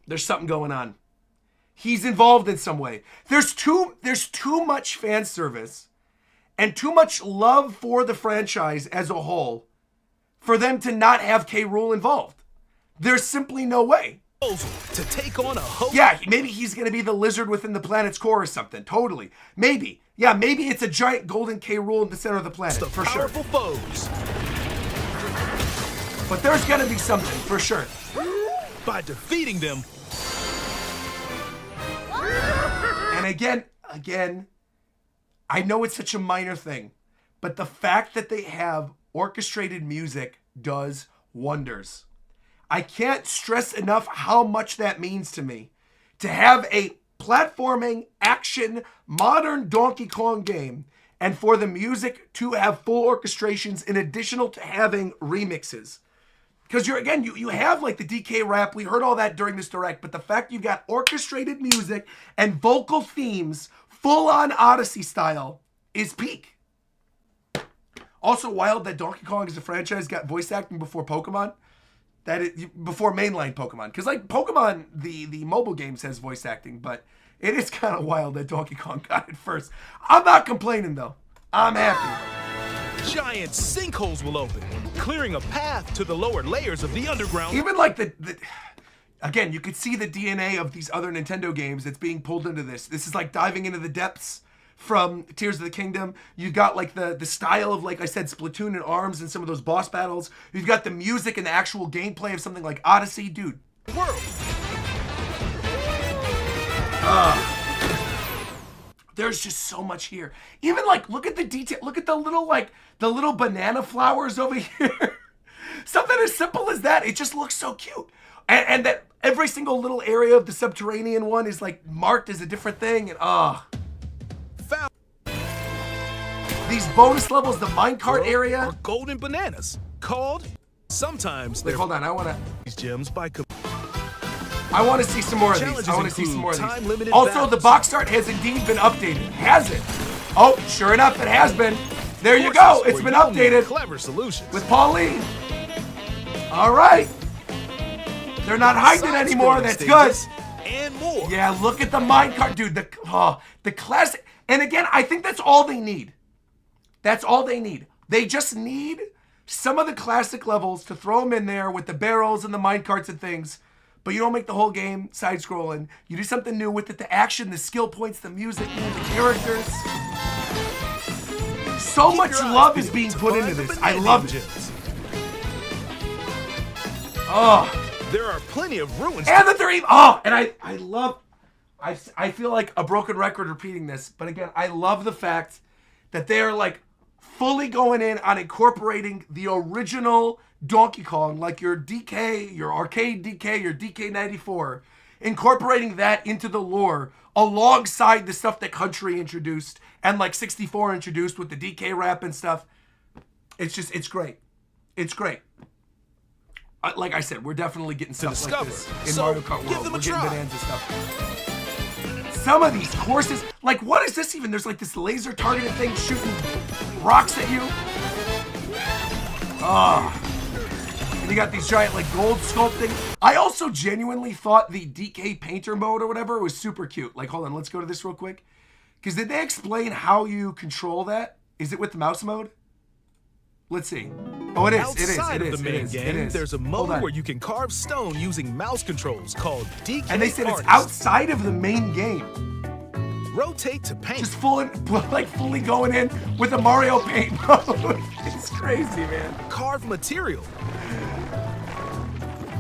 there's something going on. He's involved in some way. There's too much fan service and too much love for the franchise as a whole for them to not have K. Rool involved. There's simply no way. To take on a host. Yeah, maybe he's going to be the lizard within the planet's core or something. Totally. Maybe. Yeah, maybe it's a giant golden K. Rool in the center of the planet. For sure. Powerful foes. But there's going to be something, for sure. By defeating them. And again, I know it's such a minor thing, but the fact that they have orchestrated music does wonders. I can't stress enough how much that means to me. To have a platforming, action, modern Donkey Kong game, and for the music to have full orchestrations in addition to having remixes. Because you have like the DK rap, we heard all that during this Direct, but the fact you've got orchestrated music and vocal themes, full-on Odyssey style, is peak. Also wild that Donkey Kong as a franchise got voice acting before Pokemon. Before mainline Pokemon. Because like Pokemon, the mobile games has voice acting, but it is kind of wild that Donkey Kong got it first. I'm not complaining though. I'm happy. Giant sinkholes will open, clearing a path to the lower layers of the underground. Even like again, you could see the DNA of these other Nintendo games that's being pulled into this. This is like diving into the depths from Tears of the Kingdom. You've got like the style of, like I said, Splatoon and ARMS and some of those boss battles. You've got the music and the actual gameplay of something like Odyssey. Dude. World. There's just so much here. Even like, look at the detail. Look at the little banana flowers over here. Something as simple as that. It just looks so cute. And that every single little area of the subterranean one is like marked as a different thing. And these bonus levels, the minecart area. Are golden bananas called. Sometimes Wait, hold on. I want to. These gems by. I want to see some more of these. I want to see some more of these. Also, the box art has indeed been updated. Has it? Oh, sure enough, it has been. There you go. It's been updated. Clever solutions. With Pauline. All right. They're not hiding anymore. That's good. And more. Yeah, look at the minecart, dude. The classic. And again, I think that's all they need. That's all they need. They just need some of the classic levels to throw them in there with the barrels and the minecarts and things. But you don't make the whole game side-scrolling. You do something new with it. The action, the skill points, the music, the characters. So much love is being put into this. I love it. Oh. There are plenty of ruins. And that they're even, and I love, I feel like a broken record repeating this, but again, I love the fact that they're like fully going in on incorporating the original Donkey Kong, like your DK, your arcade DK, your DK94, incorporating that into the lore alongside the stuff that Country introduced and like 64 introduced with the DK rap and stuff. It's just, it's great. It's great. Like I said, we're definitely getting stuff like this in Mario Kart World. We're getting Bonanza stuff. Some of these courses, like what is this even? There's like this laser targeted thing shooting rocks at you. And you got these giant like gold sculpting. I also genuinely thought the DK painter mode or whatever was super cute. Like, hold on, let's go to this real quick. Because did they explain how you control that? Is it with the mouse mode? Let's see. Oh, it is. Outside of the main game, there's a mode where you can carve stone using mouse controls called DK. And they said it's outside of the main game. Rotate to paint. Just fully going in with a Mario Paint mode. It's crazy, man. Carve material.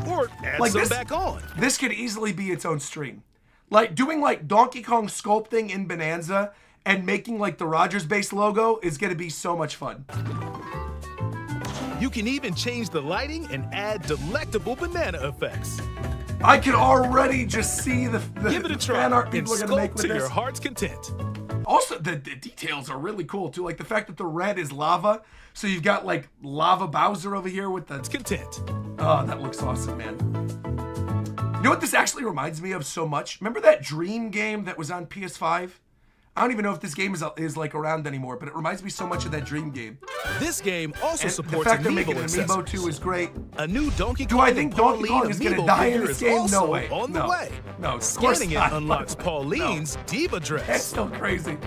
Or add like some this, back on. This could easily be its own stream. Like doing like Donkey Kong sculpting in Bonanza and making like the RogersBase logo is going to be so much fun. You can even change the lighting and add delectable banana effects. I can already just see the Give it a try fan art and people are going to make with to this. your heart's content. Also, the details are really cool too. Like the fact that the red is lava. So you've got like lava Bowser over here with the content. Oh, that looks awesome, man. You know what this actually reminds me of so much? Remember that Dream game that was on PS5? I don't even know if this game is like around anymore, but it reminds me so much of that Dream game. This game also and supports the fact they're Amiibo making an Amiibo accessories. too is great. A new Donkey Kong. Do I think Donkey Kong is going to die in this game? No way. On the way. No, of Scanning it not. unlocks Pauline's Diva dress. That's still crazy.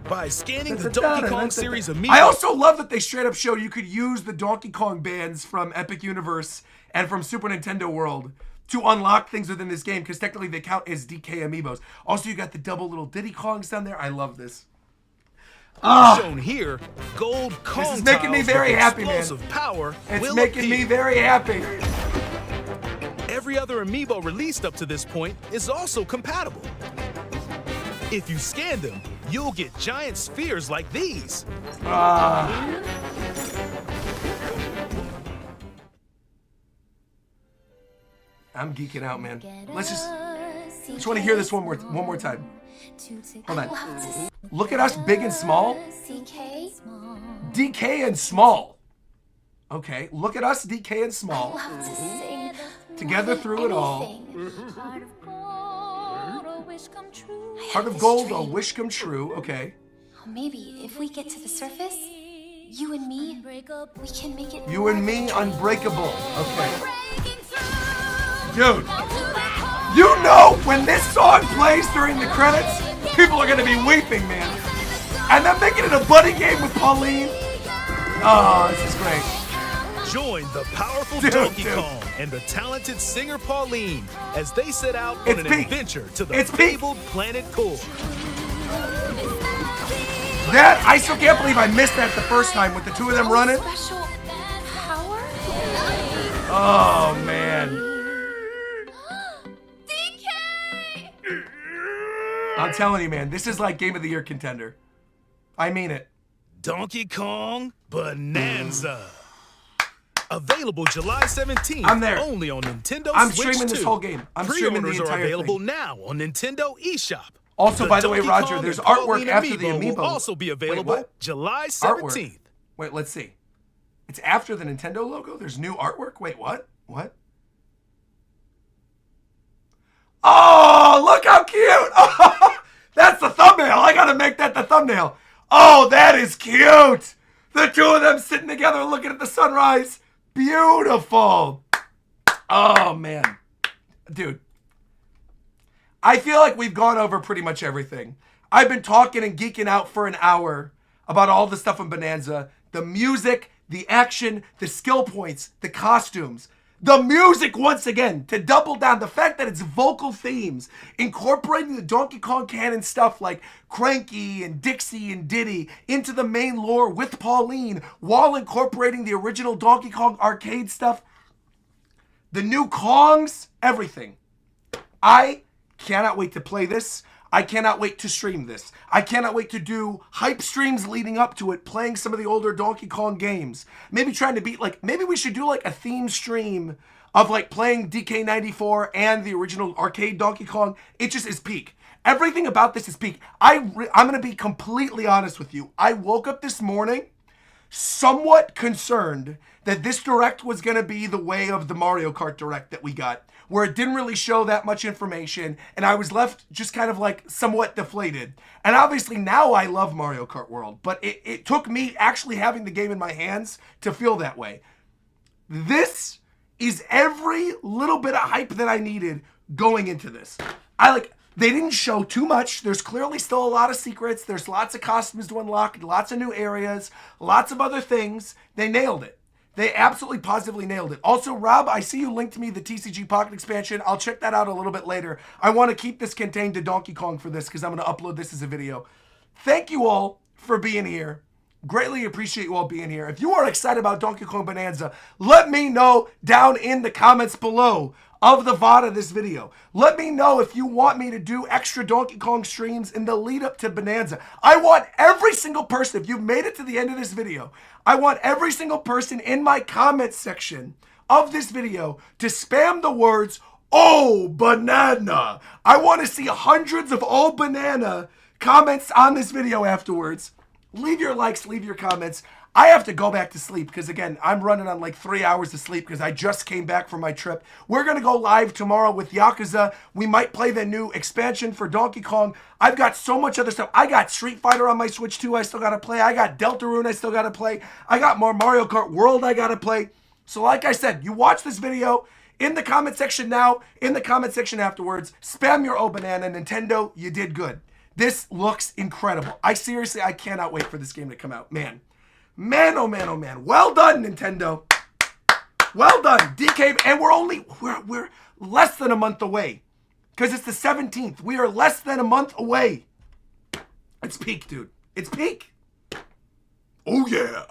By scanning the Donkey Kong series Amiibo. I also love that they straight up show you could use the Donkey Kong bands from Epic Universe and from Super Nintendo World to unlock things within this game, because technically they count as DK Amiibos. Also, you got the double little Diddy Kongs down there. I love this. Shown here, gold Kong this is making me very happy, man. Power it's making me very happy. Every other Amiibo released up to this point is also compatible. If you scan them, you'll get giant spheres like these. I'm geeking out, man. Let's just want to hear this one more time. Hold on. Look at us, big and small. DK and small. Okay, look at us, DK and small. Together through it all. Heart of gold, a wish come true. Okay. Maybe if we get to the surface, you and me, we can make it. You and me, unbreakable. Okay. Dude, you know when this song plays during the credits, people are gonna be weeping, man. And then making it a buddy game with Pauline. Oh, this is great. Join the powerful Donkey Kong and the talented singer Pauline as they set out on an adventure to the fabled planet Core. That, I still can't believe I missed that the first time with the two of them running. Special power? Oh, man. DK! I'm telling you, man, this is like Game of the Year contender. I mean it. Donkey Kong Bananza. Available July 17th. I'm there. Only on Nintendo I'm Switch streaming 2. this whole game. I'm streaming the Pre-orders entire are available thing. now on Nintendo eShop. Also, by the way, Donkey Roger, Kong there's and artwork Pauline after and the amiibo. will also be available what? July Artwork. 17th. Wait, let's see. It's after the Nintendo logo? There's new artwork? Wait, what? What? Oh, look how cute! Oh, that's the thumbnail. I gotta make that the thumbnail. Oh, that is cute. The two of them sitting together looking at the sunrise. Beautiful. Oh, man. Dude. I feel like we've gone over pretty much everything. I've been talking and geeking out for an hour about all the stuff in Bonanza. The music, the action, the skill points, the costumes. The music, once again, to double down, the fact that it's vocal themes, incorporating the Donkey Kong canon stuff like Cranky and Dixie and Diddy into the main lore with Pauline, while incorporating the original Donkey Kong arcade stuff, the new Kongs, everything. I cannot wait to play this. I cannot wait to stream this. I cannot wait to do hype streams leading up to it, playing some of the older Donkey Kong games. Maybe trying to beat, maybe we should do like a theme stream of like playing DK94 and the original arcade Donkey Kong. It just is peak. Everything about this is peak. I'm going to be completely honest with you. I woke up this morning somewhat concerned that this Direct was going to be the way of the Mario Kart Direct that we got, where it didn't really show that much information, and I was left just kind of like somewhat deflated. And obviously now I love Mario Kart World, but it took me actually having the game in my hands to feel that way. This is every little bit of hype that I needed going into this. They didn't show too much. There's clearly still a lot of secrets. There's lots of costumes to unlock, lots of new areas, lots of other things. They nailed it. They absolutely positively nailed it. Also, Rob, I see you linked me the TCG Pocket expansion. I'll check that out a little bit later. I want to keep this contained to Donkey Kong for this because I'm going to upload this as a video. Thank you all for being here. Greatly appreciate you all being here. If you are excited about Donkey Kong Bonanza, let me know down in the comments below of the VOD of this video. Let me know if you want me to do extra Donkey Kong streams in the lead up to Bonanza. I want every single person, if you've made it to the end of this video, I want every single person in my comments section of this video to spam the words, "Oh, banana." I want to see hundreds of "Oh, banana" comments on this video afterwards. Leave your likes, leave your comments. I have to go back to sleep because, again, I'm running on like 3 hours of sleep because I just came back from my trip. We're going to go live tomorrow with Yakuza. We might play the new expansion for Donkey Kong. I've got so much other stuff. I got Street Fighter on my Switch 2 I still got to play. I got Deltarune I still got to play. I got more Mario Kart World I got to play. So like I said, you watch this video in the comment section now, in the comment section afterwards. Spam your "Oh, banana." Nintendo, you did good. This looks incredible. I cannot wait for this game to come out. Man, oh man, oh man. Well done, Nintendo. Well done, DK. And we're less than a month away. Because it's the 17th. We are less than a month away. It's peak, dude. It's peak. Oh yeah.